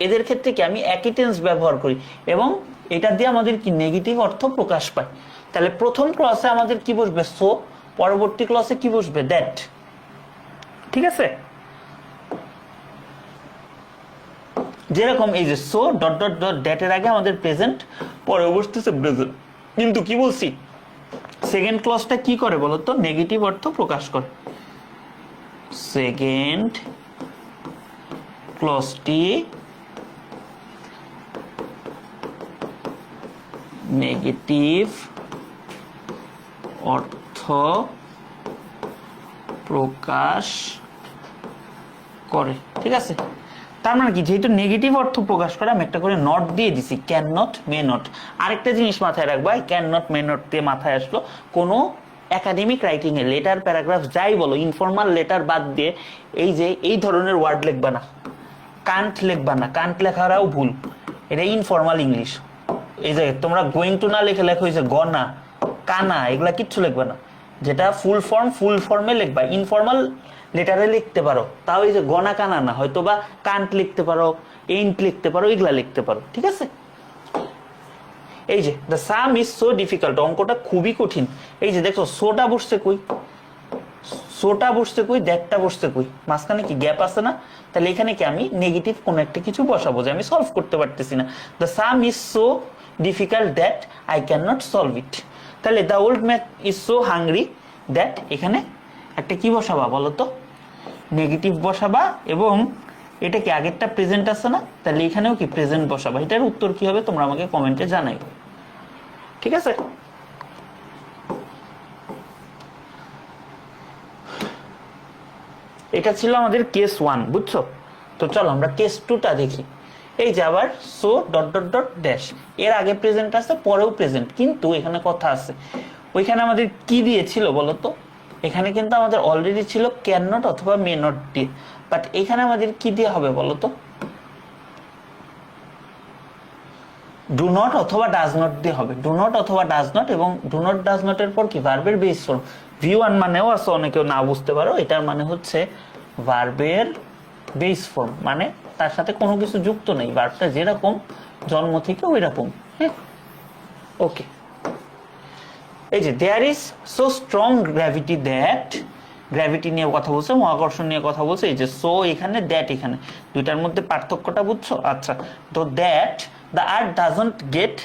[SPEAKER 1] এদের ক্ষেত্রে কি আমি একই টেন্স ব্যবহার করি এবং এটা দিয়ে আমাদের কি নেগেটিভ অর্থ প্রকাশ পায়। তাহলে প্রথম ক্লজে আমাদের কি বসবে সো, পরবর্তী ক্লজে কি বসবে দ্যাট। ঠিক আছে, যেরকম এই যে so dot dot dot that এর আগে আমাদের প্রেজেন্ট, পরে বসতেছে প্রেজেন্ট, কিন্তু কি বলছি সেকেন্ড ক্লজটা কি করে বলতো, নেগেটিভ অর্থ প্রকাশ করে। সেকেন্ড ক্লজটি নেগেটিভ অর্থ প্রকাশ করে। ঠিক আছে, তার মানে কি, যেহেতু নেগেটিভ অর্থ প্রকাশ করে আমি একটা করে নট দিয়ে দিছি, ক্যান নট, মে নট। আরেকটা জিনিস মাথায় রাখবা, ক্যান নট, মে নট দিয়ে মাথায় আসলো, কোনো academic writing a letter, paragraph যাই বলো, ইনফর্মাল লেটার বাদ দিয়ে এই যে এই ধরনের ওয়ার্ড লিখবা না, কান্ট লিখবা না, কান্ট লেখাটাও ভুল, এটা ইনফর্মাল ইংলিশ। এই যে তোমরা গোয়িং টু না লিখে লেখো এই যে গনা, কানা, এগুলা কিচ্ছু লিখবা না, যেটা ফুল ফর্ম ফুল ফর্মে লিখবা। ইনফর্মাল লেটারে লিখতে পারো, তাও এই যে গনা কানা না, হয়তো বা কান্ট লিখতে পারো, এইন্ট লিখতে পারো, এগুলা লিখতে পারো। ঠিক আছে, এই যে the sum is so difficult, অঙ্কটা খুবই কঠিন। এই যে দেখো সোটা বসছে কই, সোটা বসছে কই, দ্যাটটা বসছে কই, মাঝখানে কি গ্যাপ আছে না? তাহলে এখানে কি আমি নেগেটিভ কোন একটা কিছু বসাবো যে আমি সলভ করতে পারতেছি না। The sum is so difficult that I can not solve it. তাহলে the old man is so hungry that, এখানে একটা কি বসাবা বলো তো, নেগেটিভ বসাবা, এবং এটা কি আগেরটা প্রেজেন্ট আছে না, তাহলে এখানেও কি প্রেজেন্ট বসাবা। এটার উত্তর কি হবে তোমরা আমাকে কমেন্টে জানাই। ঠিক আছে, এটা ছিল আমাদের কেস 1, বুঝছো? তো চলো আমরা কেস 2টা দেখি। এই যে আবার so dot dot dot dash, এর আগে প্রেজেন্ট আছে, পরেও প্রেজেন্ট, কিন্তু এখানে কথা আছে, ওইখানে আমাদের কি দিয়েছিল বলতো, এখানে কিন্তু আমাদের অলরেডি ছিল ক্যান নট অথবা মে নট দিয়ে, বাট এখানে আমাদের কি দিয়ে হবে বলতো, ডু নট অথবা ডাজ নট দিয়ে হবে। ডু নট অথবা ডাজ নট, এবং ডু নট ডাজ নট এর পর কি ভার্বের বেস ফর্ম। V1 মানেও আছে, অনেকেও না বুঝতে পারো, এটার মানে হচ্ছে ভার্বের বেস ফর্ম, মানে তার সাথে কোনো কিছু যুক্ত নেই, ভার্বটা যেরকম জন্ম থেকে ওই রকম। হ্যাঁ, ওকে। এই যে there is so strong gravity that, gravity নিয়ে কথা বলছে, মহাকর্ষণ নিয়ে কথা বলছে। এই যে সো এখানে, দ্যাট এখানে, দুইটার মধ্যে পার্থক্যটা বুঝছো? আচ্ছা, তো that the earth doesn't get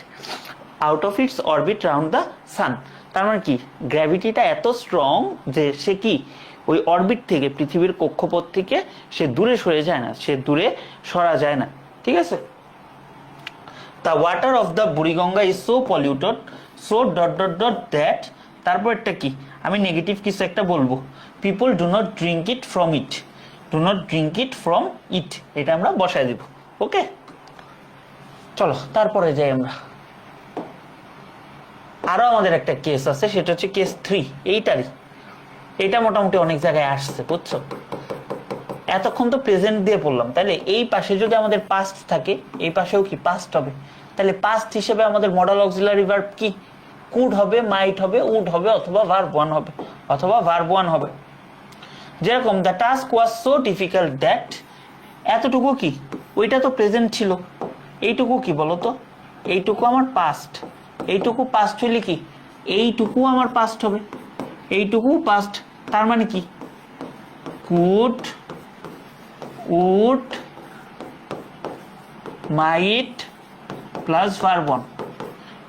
[SPEAKER 1] out of its orbit round the sun. তার মানে কি, গ্র্যাভিটিটা এত স্ট্রং যে সে কি ওই অরবিট থেকে, পৃথিবীর কক্ষপথ থেকে সে দূরে সরে যায় না, সে দূরে সরা যায় না। ঠিক আছে, the water of the Buriganga is so polluted so dot dot dot that, তারপর একটা কি, আমি নেগেটিভ কিছু একটা বলবো, people do not drink it from it, do not drink it from it, এটা আমরা বসায় দিব। ওকে, চলো তারপরে যাই আমরা। আরো আমাদের একটা কেস আছে, সেটা হচ্ছে কেস 3, এইটারই। এটা মোটামুটি অনেক জায়গায় আসছে, বুঝছো? এতক্ষণ তো প্রেজেন্ট দিয়ে পড়লাম, তাহলে এই পাশে যদি আমাদের পাস্ট থাকে, এই পাশেও কি পাস্ট হবে, তাহলে পাস্ট হিসেবে আমাদের মডাল অক্সিলারি ভার্ব কি, কুড হবে, মাইট হবে, উড হবে, অথবা ভার্ব 1 হবে, অথবা ভার্ব 1 হবে। যেরকম the task was so difficult that, এতটুকু কি, ওইটা তো প্রেজেন্ট ছিল, এইটুকু কি বলতো, এইটুকু আমার পাস্ট, এইটুকু পাস্ট হইলে কি, এইটুকু আমার পাস্ট হবে, এইটুকু পাস্ট। তার মানে কি, could, would, might plus verb 1,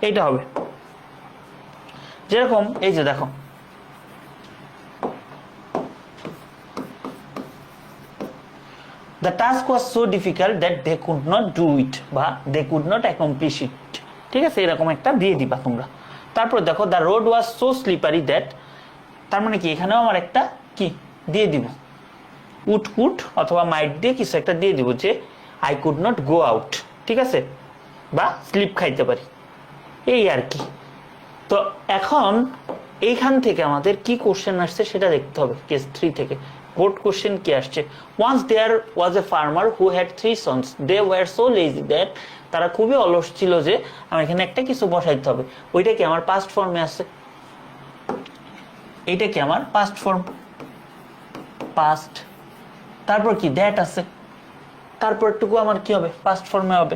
[SPEAKER 1] এইটা হবে। যেরকম এই যে দেখো, the task was so difficult that they could not do it, বা they could not accomplish it। ঠিক আছে, এরকম একটা দিয়ে দিবা তোমরা। তারপর দেখো the road was so slippery that, তার মানে কি, এখানেও আমার একটা কি দিয়ে দিব, উড কুড অথবা মাইট দিয়ে কিছু একটা দিয়ে দিব, যে I could not go out। ঠিক আছে, বা স্লিপ খাইতে পারি, এই আর কি। তো এখন এইখান থেকে আমাদের কি কোশ্চেন আসছে সেটা দেখতে হবে। কেস 3 থেকে বোর্ড কোশ্চেন কি আসছে, once there was a farmer who had 3 sons, they were so lazy that, তারা খুবই অলস ছিল যে আমার এখানে একটা কিছু বসাইতে হবে, ওইটা কি আমার পাস্ট ফর্মে আছে। এইটা কি আমার পাস্ট ফর্ম, পাস্ট, তারপর কি দ্যাট আছে, তারপরটুকু আমার কি হবে পাস্ট ফর্মে হবে।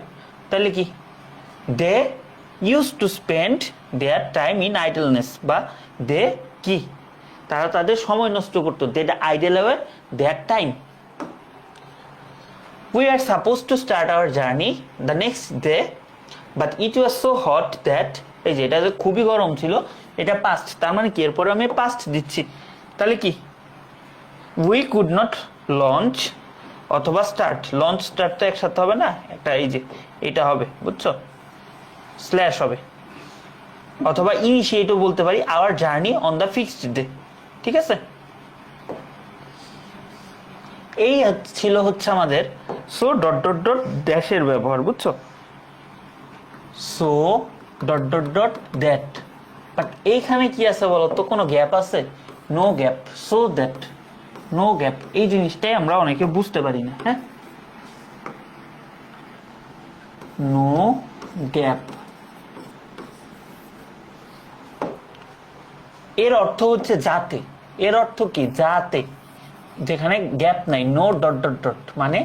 [SPEAKER 1] তাহলে কি they use to spend their time in idleness, বা দে কি তারা তাদের সময় নষ্ট করতো, they idle away their time. We are supposed to start our journey the next day, but it was so hot that, এই যে এটা খুবই গরম ছিল, এটা পাস্ট, তার মানে কি এরপরে আমি পাস্ট দিচ্ছি। তাহলে কি we could not launch অথবা স্টার্ট, লঞ্চ স্টার্ট তো একসাথে হবে না, একটা এই যে এটা হবে, বুঝছো, স্ল্যাশ হবে, অথবা ইনিশিয়েটও বলতে পারি hour journey on the fixed day. ঠিক আছে, এই ছিল হচ্ছে আমাদের সো ডট ডট ডট ড্যাশের ব্যবহার, বুঝছো, so dot dot dot that. But এইখানে কি আছে বলো তো, কোনো গ্যাপ আছে? No gap, so that, no gap, এই জিনিসটাই আমরা অনেকে বুঝতে পারি না। হ্যাঁ, নো গ্যাপ এর অর্থ হচ্ছে যাতে, এর অর্থ কি যাতে, যেখানে গ্যাপ নাই, নো ডট ডট ডট মানে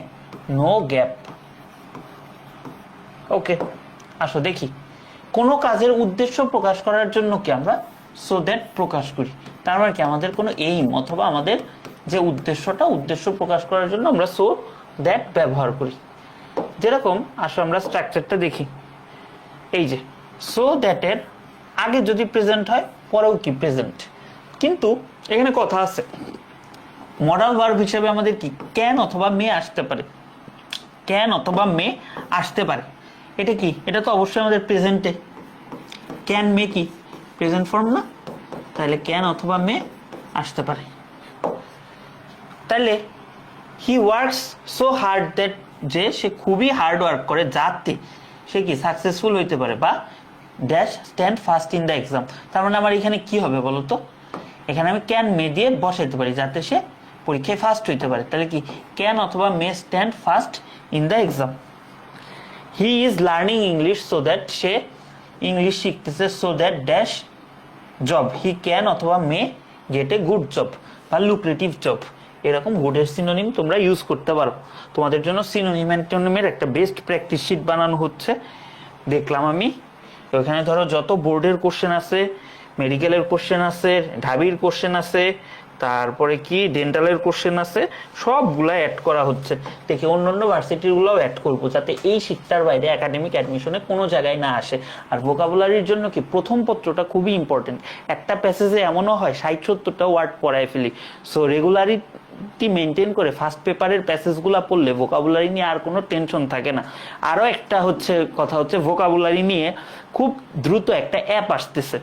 [SPEAKER 1] নো গ্যাপ। ওকে, আসো দেখি, কোনো কাজের উদ্দেশ্য প্রকাশ করার জন্য কি আমরা সো দ্যাট প্রকাশ করি, তার মানে কি আমাদের কোনো এইম অথবা আমাদের যে উদ্দেশ্যটা, উদ্দেশ্য প্রকাশ করার জন্য আমরা সো দ্যাট ব্যবহার করি। যেরকম আসো আমরা স্ট্রাকচারটা দেখি, এই যে সো দ্যাটের আগে যদি প্রেজেন্ট হয় পরেও কি প্রেজেন্ট, কিন্তু এখানে কথা আছে মডাল ভার্ব হিসেবে আমাদের কি ক্যান অথবা মে আসতে পারে, ক্যান অথবা মে আসতে পারে। এটা কি, এটা তো অবশ্যই আমাদের প্রেজেন্টে, ক্যান মে কি প্রেজেন্ট ফর্ম না, তাহলে ক্যান অথবা মে আসতে পারে। তাহলে he works so hard that, যে সে খুবই হার্ড ওয়ার্ক করে যাতে সে কি সাকসেসফুল হইতে পারে, বা dash stand first in the exam. তার মানে আমার এখানে কি হবে বলো তো, এখানে আমি ক্যান মে দিয়ে বসাইতে পারি যাতে সে পরীক্ষায় ফার্স্ট হইতে পারে। তাহলে কি ক্যান অথবা may stand first in the exam. He is learning English so that, সে ইংলিশ শিখতেছে so that dash job, he can অথবা may get a good job বা লুক্রেটিভ জব। এরকম গুডের সিনোনিম তোমরা ইউজ করতে পারো। তোমাদের জন্য সিনোনিম অ্যান্টোনিমের একটা বেস্ট প্র্যাকটিস শিট বানানো হচ্ছে, দেখলাম আমি। ওখানে ধরো যত বোর্ডের কোশ্চেন আছে, মেডিকেলের কোশ্চেন আছে, ঢাবির কোশ্চেন আছে, তারপরে কি ডেন্টালের কোশ্চেন আছে, সবগুলা অ্যাড করা হচ্ছে। দেখে অন্যান্য ভার্সিটিগুলোও অ্যাড করবো, যাতে এই শিক্ষার বাইরে একাডেমিক অ্যাডমিশনে কোনো জায়গায় না আসে। আর ভোকাবুলারির জন্য কি প্রথম পত্রটা খুবই ইম্পর্টেন্ট। একটা প্যাসেজে এমনও হয় 60-70টা ওয়ার্ড পড়ায় ফেলি। সো রেগুলারিটি মেনটেন করে ফার্স্ট পেপারের প্যাসেজগুলো পড়লে ভোকাবুলারি নিয়ে আর কোনো টেনশন থাকে না। আরও একটা হচ্ছে কথা হচ্ছে, ভোকাবুলারি নিয়ে খুব দ্রুত একটা অ্যাপ আসতেছে,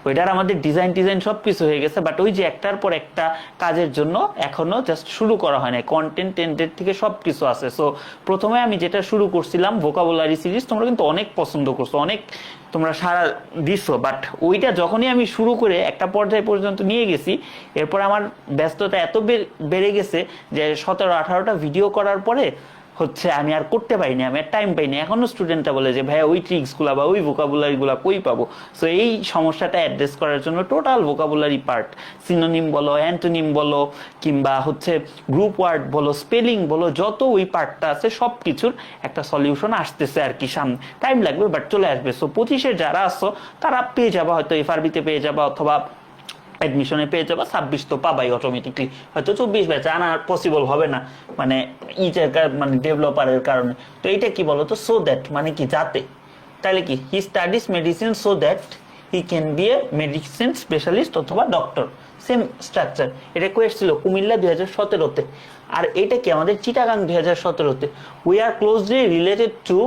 [SPEAKER 1] ওইটার আমাদের ডিজাইন সব কিছু হয়ে গেছে, বাট ওই যে একটার পর একটা কাজের জন্য এখনো জাস্ট শুরু করা হয় না, কন্টেন্ট টেন্টের থেকে সব কিছু আছে। সো প্রথমে আমি যেটা শুরু করছিলাম ভোকাবুলারি সিরিজ, তোমরা কিন্তু অনেক পছন্দ করছো, অনেক তোমরা সারা দিছো, বাট ওইটা যখনই আমি শুরু করে একটা পর্যায় পর্যন্ত নিয়ে গেছি, এরপর আমার ব্যস্ততা এত বেড়ে গেছে যে 17-18টা ভিডিও করার পরে হচ্ছে আমি আর করতে পারিনি, আমি আর টাইম পাইনি। এখনো স্টুডেন্টরা বলে যে ভাইয়া ওই ট্রিক্সগুলো বা ওই ভোকাবুলারিগুলো কই পাবো। সো এই সমস্যাটা অ্যাড্রেস করার জন্য টোটাল ভোকাবুলারি পার্ট, সিনোনিম বলো, অ্যান্টোনিম বলো, কিংবা হচ্ছে গ্রুপ ওয়ার্ড বলো, স্পেলিং বলো, যত ওই পার্টটা আছে সব কিছুর একটা সলিউশন আসতেছে আর কি সামনে। টাইম লাগবে বাট চলে আসবে। সো 25-এ যারা আসছো তারা পেয়ে যাবা, হয়তো এফআরবিতে পেয়ে যাবা, অথবা অ্যাডমিশনে পেয়ে যাবা। 26 তো পাবাই অটোমেটিকলি, হয়তো 24 ব্যাচে আনা পসিবল হবে না, মানে মানে ডেভেলপারের কারণে। তো এইটা কি বলতো, সো দ্যাট মানে কি যাতে। তাহলে কি he studies medicine so that he can be a medicine specialist অথবা ডক্টর। Same structure. এটা কোয়েস ছিল কুমিল্লা 2017-তে, আর এটা কি আমাদের চিটাগাং 2017-তে। We are closely related to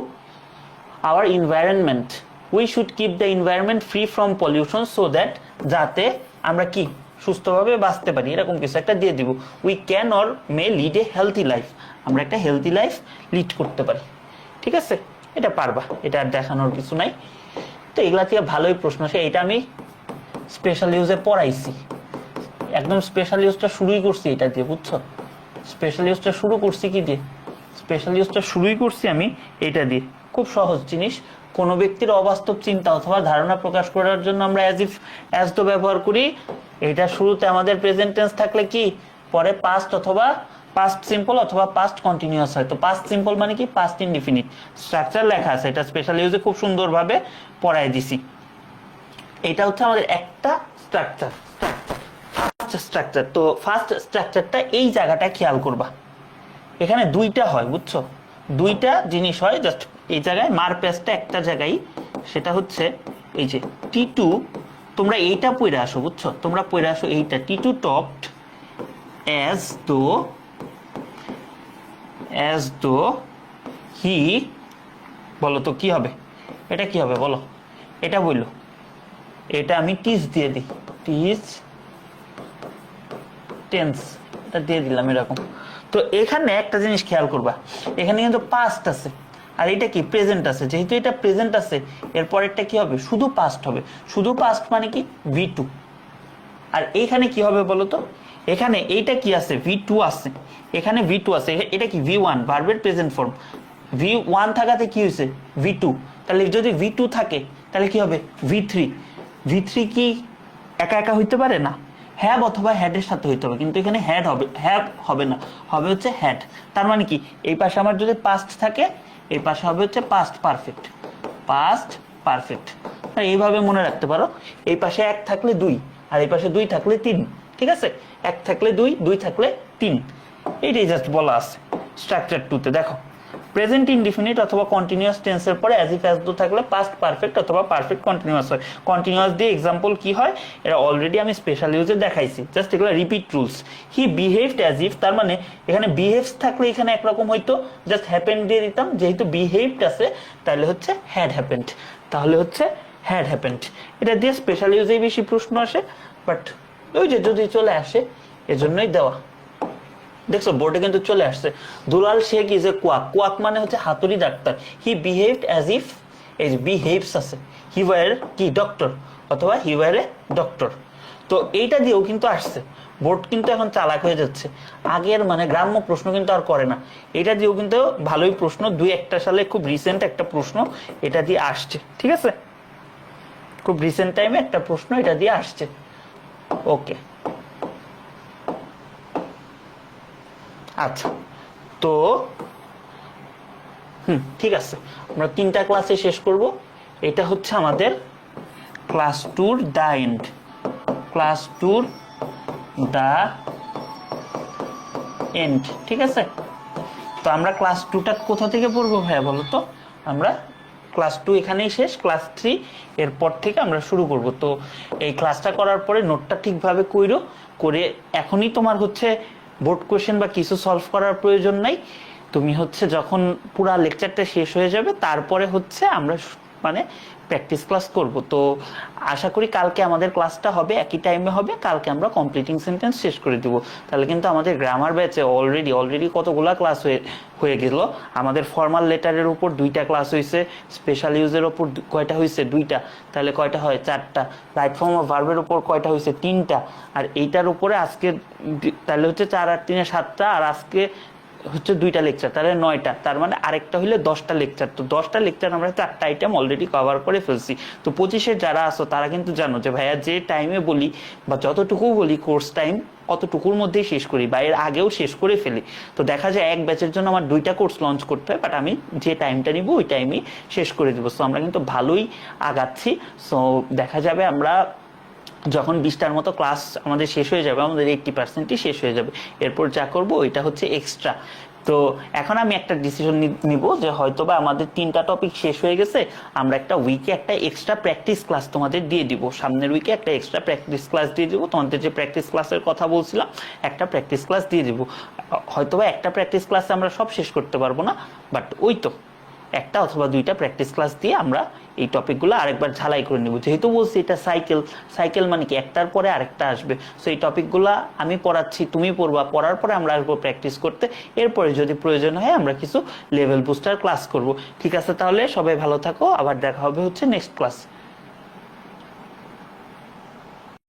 [SPEAKER 1] our environment, we should keep the environment free from pollution so that, যাতে আমরা কি সুস্থভাবে বাঁচতে পারি, এরকম কিছু একটা দিয়ে দিব। We can or may lead a healthy life, আমরা একটা হেলথি লাইফ লিড করতে পারি। ঠিক আছে, এটা পারবা, এটা আর দেখানোর কিছু নাই। তো এগুলা থেকে ভালোই প্রশ্ন আসে। এটা আমি স্পেশাল ইউজে পড়াইছি, একদম স্পেশাল ইউজটা শুরুই করছি এটা দিয়ে, বুঝছো। স্পেশাল ইউজটা শুরু করছি কি দিয়ে, স্পেশাল ইউজটা শুরুই করছি আমি এটা দিয়ে। খুব সহজ জিনিস। কোনো ব্যক্তির অবাস্তব চিন্তা অথবা ধারণা প্রকাশ করার জন্য আমরা অ্যাজ ইফ, অ্যাজ তো ব্যবহার করি, এটা শুরুতে আমাদের প্রেজেন্ট টেন্স থাকলে কি পরে পাস্ট অথবা পাস্ট সিম্পল অথবা পাস্ট কন্টিনিউয়াস হয়। তো পাস্ট সিম্পল মানে কি পাস্ট ইনডিফিনিট স্ট্রাকচার লেখা আছে, এটা স্পেশাল ইউজে খুব সুন্দরভাবে পড়ায় দিছি। এটা হচ্ছে আমাদের একটা স্ট্রাকচার, স্ট্রাকচার। তো ফার্স্ট স্ট্রাকচারটা এই জায়গাটা খেয়াল করবা, এখানে দুইটা হয় বুঝছো, দুইটা জিনিস হয় জাস্ট এই জায়গায় মার পেজটা একটা জায়গায়, সেটা হচ্ছে এই যে T2, তোমরা এইটা পড়ে আসো বুঝছো, তোমরা পড়ে আসো এইটা T2 talked as though he, বলো তো কি হবে, এটা কি হবে বলো, এটা বললো, এটা আমি টিচ দিয়ে দিই, টিচ টেন্স এটা দিয়ে দিলাম এরকম। তো এখানে একটা জিনিস খেয়াল করবা, এখানে কিন্তু পাস্ট আছে আর এটা কি প্রেজেন্ট আছে, যেহেতু এটা প্রেজেন্ট আছে এরপরেরটা কি হবে শুধু পাস্ট হবে। শুধু পাস্ট মানে কি V2। আর এইখানে কি হবে বলো তো, এখানে এইটা কি আছে V2 আছে, এখানে V2 আছে, এটা কি V1 ভার্বের প্রেজেন্ট ফর্ম, V1 থাকাতে কি হয়েছে V2, তাহলে যদি V2 থাকে তাহলে কি হবে V3। V3 কি একা একা হইতে পারে না, হ্যাভ অথবা হ্যাডের সাথে হইতে হবে, কিন্তু এখানে হ্যাড হবে, হ্যাভ হবে না, হবে হচ্ছে হ্যাড। তার মানে কি এই পাশে আমার যদি পাস্ট থাকে এই পাশে হবে হচ্ছে পাস্ট পারফেক্ট, পাস্ট পারফেক্ট। এইভাবে মনে রাখতে পারো, এই পাশে এক থাকলে দুই আর এই পাশে দুই থাকলে তিন, ঠিক আছে, এক থাকলে দুই, দুই থাকলে তিন, এইটাই জাস্ট বলা আছে স্ট্রাকচার 2 তে। দেখো প্রেজেন্ট ইনডিফিনিট অথবা কন্টিনিউয়াস টেন্সের পরে অ্যাজ ইফ অ্যাজ দো থাকলে পাস্ট পারফেক্ট অথবা পারফেক্ট কন্টিনিউয়াস হয়। কন্টিনিউয়াস দিয়ে এক্সাম্পল কি হয় এটা অলরেডি আমি স্পেশাল ইউজে দেখাইছি, জাস্ট এগুলো repeat rules. He behaved as if, তার মানে এখানে বিহেভস থাকলে এখানে একরকম হইতো, জাস্ট হ্যাপেন্ড দিয়ে দিতাম, যেহেতু বিহেভড আছে তাহলে হচ্ছে হ্যাড হ্যাপেন্ড, তাহলে হচ্ছে হ্যাড হ্যাপেন্ড। এটা দিয়ে স্পেশাল ইউজেই বেশি প্রশ্ন আসে, বাট ওই যে যদি চলে আসে এজন্যই দেওয়া। দেখছো বোর্ডে কিন্তু চলে আসছে, Dulal Sheikh is a quack, quack মানে হচ্ছে হাতুড়ি ডাক্তার। হি বিহেভড অ্যাজ ইফ, এই যে বিহেভস আছে, হি ওয়ার কি ডক্টর অথবা হি ওয়ার এ ডক্টর। তো এইটা দিয়েও কিন্তু আসছে, বোর্ড কিন্তু এখন চালাক হয়ে যাচ্ছে, আগের মানে গ্রাম্য প্রশ্ন কিন্তু আর করে না, এটা দিয়েও কিন্তু ভালোই প্রশ্ন, 2-1 সালে খুব রিসেন্ট একটা প্রশ্ন এটা দিয়ে আসছে, ঠিক আছে, খুব রিসেন্ট টাইমে একটা প্রশ্ন এটা দিয়ে আসছে। ওকে আচ্ছা, তো ঠিক আছে, আমরা 3টা ক্লাসে শেষ করব। এটা হচ্ছে আমাদের class 2 the end, class 2 the end, ঠিক আছে। তো আমরা ক্লাস 2টা কোথা থেকে পড়বো ভাইয়া বলো তো, আমরা ক্লাস 2 এখানেই শেষ, ক্লাস 3 এরপর থেকে আমরা শুরু করব। তো এই ক্লাসটা করার পরে নোটটা ঠিকভাবে কইরো, করে এখনই তোমার হচ্ছে বোর্ড কোশ্চেন বা কিছু সলভ করার প্রয়োজন নাই, তুমি হচ্ছে যখন পুরা লেকচারটা শেষ হয়ে যাবে তারপরে হচ্ছে আমরা মানে প্র্যাকটিস ক্লাস করব। তো আশা করি কালকে আমাদের ক্লাসটা হবে একই টাইমে হবে, কালকে আমরা কমপ্লিটিং সেন্টেন্স শেষ করে দিব। তাহলে কিন্তু আমাদের গ্রামার ব্যাচে অলরেডি কতগুলা ক্লাস হয়ে গেল। আমাদের ফর্মাল লেটারের উপর 2টা ক্লাস হয়েছে, স্পেশাল ইউজের উপর কয়টা হয়েছে 2টা, তাহলে কয়টা হয় 4টা, রাইট ফর্ম অফ ভার্বের উপর কয়টা হয়েছে 3টা, আর এইটার উপরে আজকে তাহলে হচ্ছে 4 আর 3 7টা, আর আজকে হচ্ছে 2টা লেকচার, তাহলে 9টা, তার মানে আরেকটা হইলে 10টা লেকচার। তো 10টা লেকচার আমরা 4টা আইটেম অলরেডি কভার করে ফেলছি। তো 25-এর যারা আসো তারা কিন্তু জানো যে ভাইয়া যে টাইমে বলি বা যতটুকু বলি কোর্স টাইম অতটুকুর মধ্যেই শেষ করি বা এর আগেও শেষ করে ফেলি। তো দেখা যায় এক ব্যাচের জন্য আমার 2টা কোর্স লঞ্চ করতে হয়, বাট আমি যে টাইমটা নিব ওই টাইমেই শেষ করে দেবো। সো আমরা কিন্তু ভালোই আগাচ্ছি। সো দেখা যাবে আমরা যখন 20টার মতো ক্লাস আমাদের শেষ হয়ে যাবে, আমাদের 80%ই শেষ হয়ে যাবে, এরপর যা করবো ওইটা হচ্ছে এক্সট্রা। তো এখন আমি একটা ডিসিশন নিব যে হয়তোবা আমাদের 3টা টপিক শেষ হয়ে গেছে, আমরা একটা উইকে একটা এক্সট্রা প্র্যাকটিস ক্লাস তোমাদের দিয়ে দিব, সামনের উইকে একটা এক্সট্রা প্র্যাকটিস ক্লাস দিয়ে দিব। তোমাদের যে প্র্যাকটিস ক্লাসের কথা বলছিলাম একটা প্র্যাকটিস ক্লাস দিয়ে দিব। হয়তোবা একটা প্র্যাকটিস ক্লাসে আমরা সব শেষ করতে পারবো না, বাট ওই তো একটা অথবা 2টা প্র্যাকটিস ক্লাস দিয়ে আমরা এই টপিকগুলো আরেকবার ঝালাই করে নিব। যেহেতু বলছি এটা সাইকেল মানে কি একটার পরে আরেকটা আসবে। সো এই টপিকগুলো আমি পড়াচ্ছি, তুমি পড়বা, পড়ার পরে আমরা আসবো প্র্যাকটিস করতে, এরপরে যদি প্রয়োজন হয় আমরা কিছু লেভেল বুস্টার ক্লাস করব। ঠিক আছে, তাহলে সবাই ভালো থাকো, আবার দেখা হবে হচ্ছে নেক্সট ক্লাস।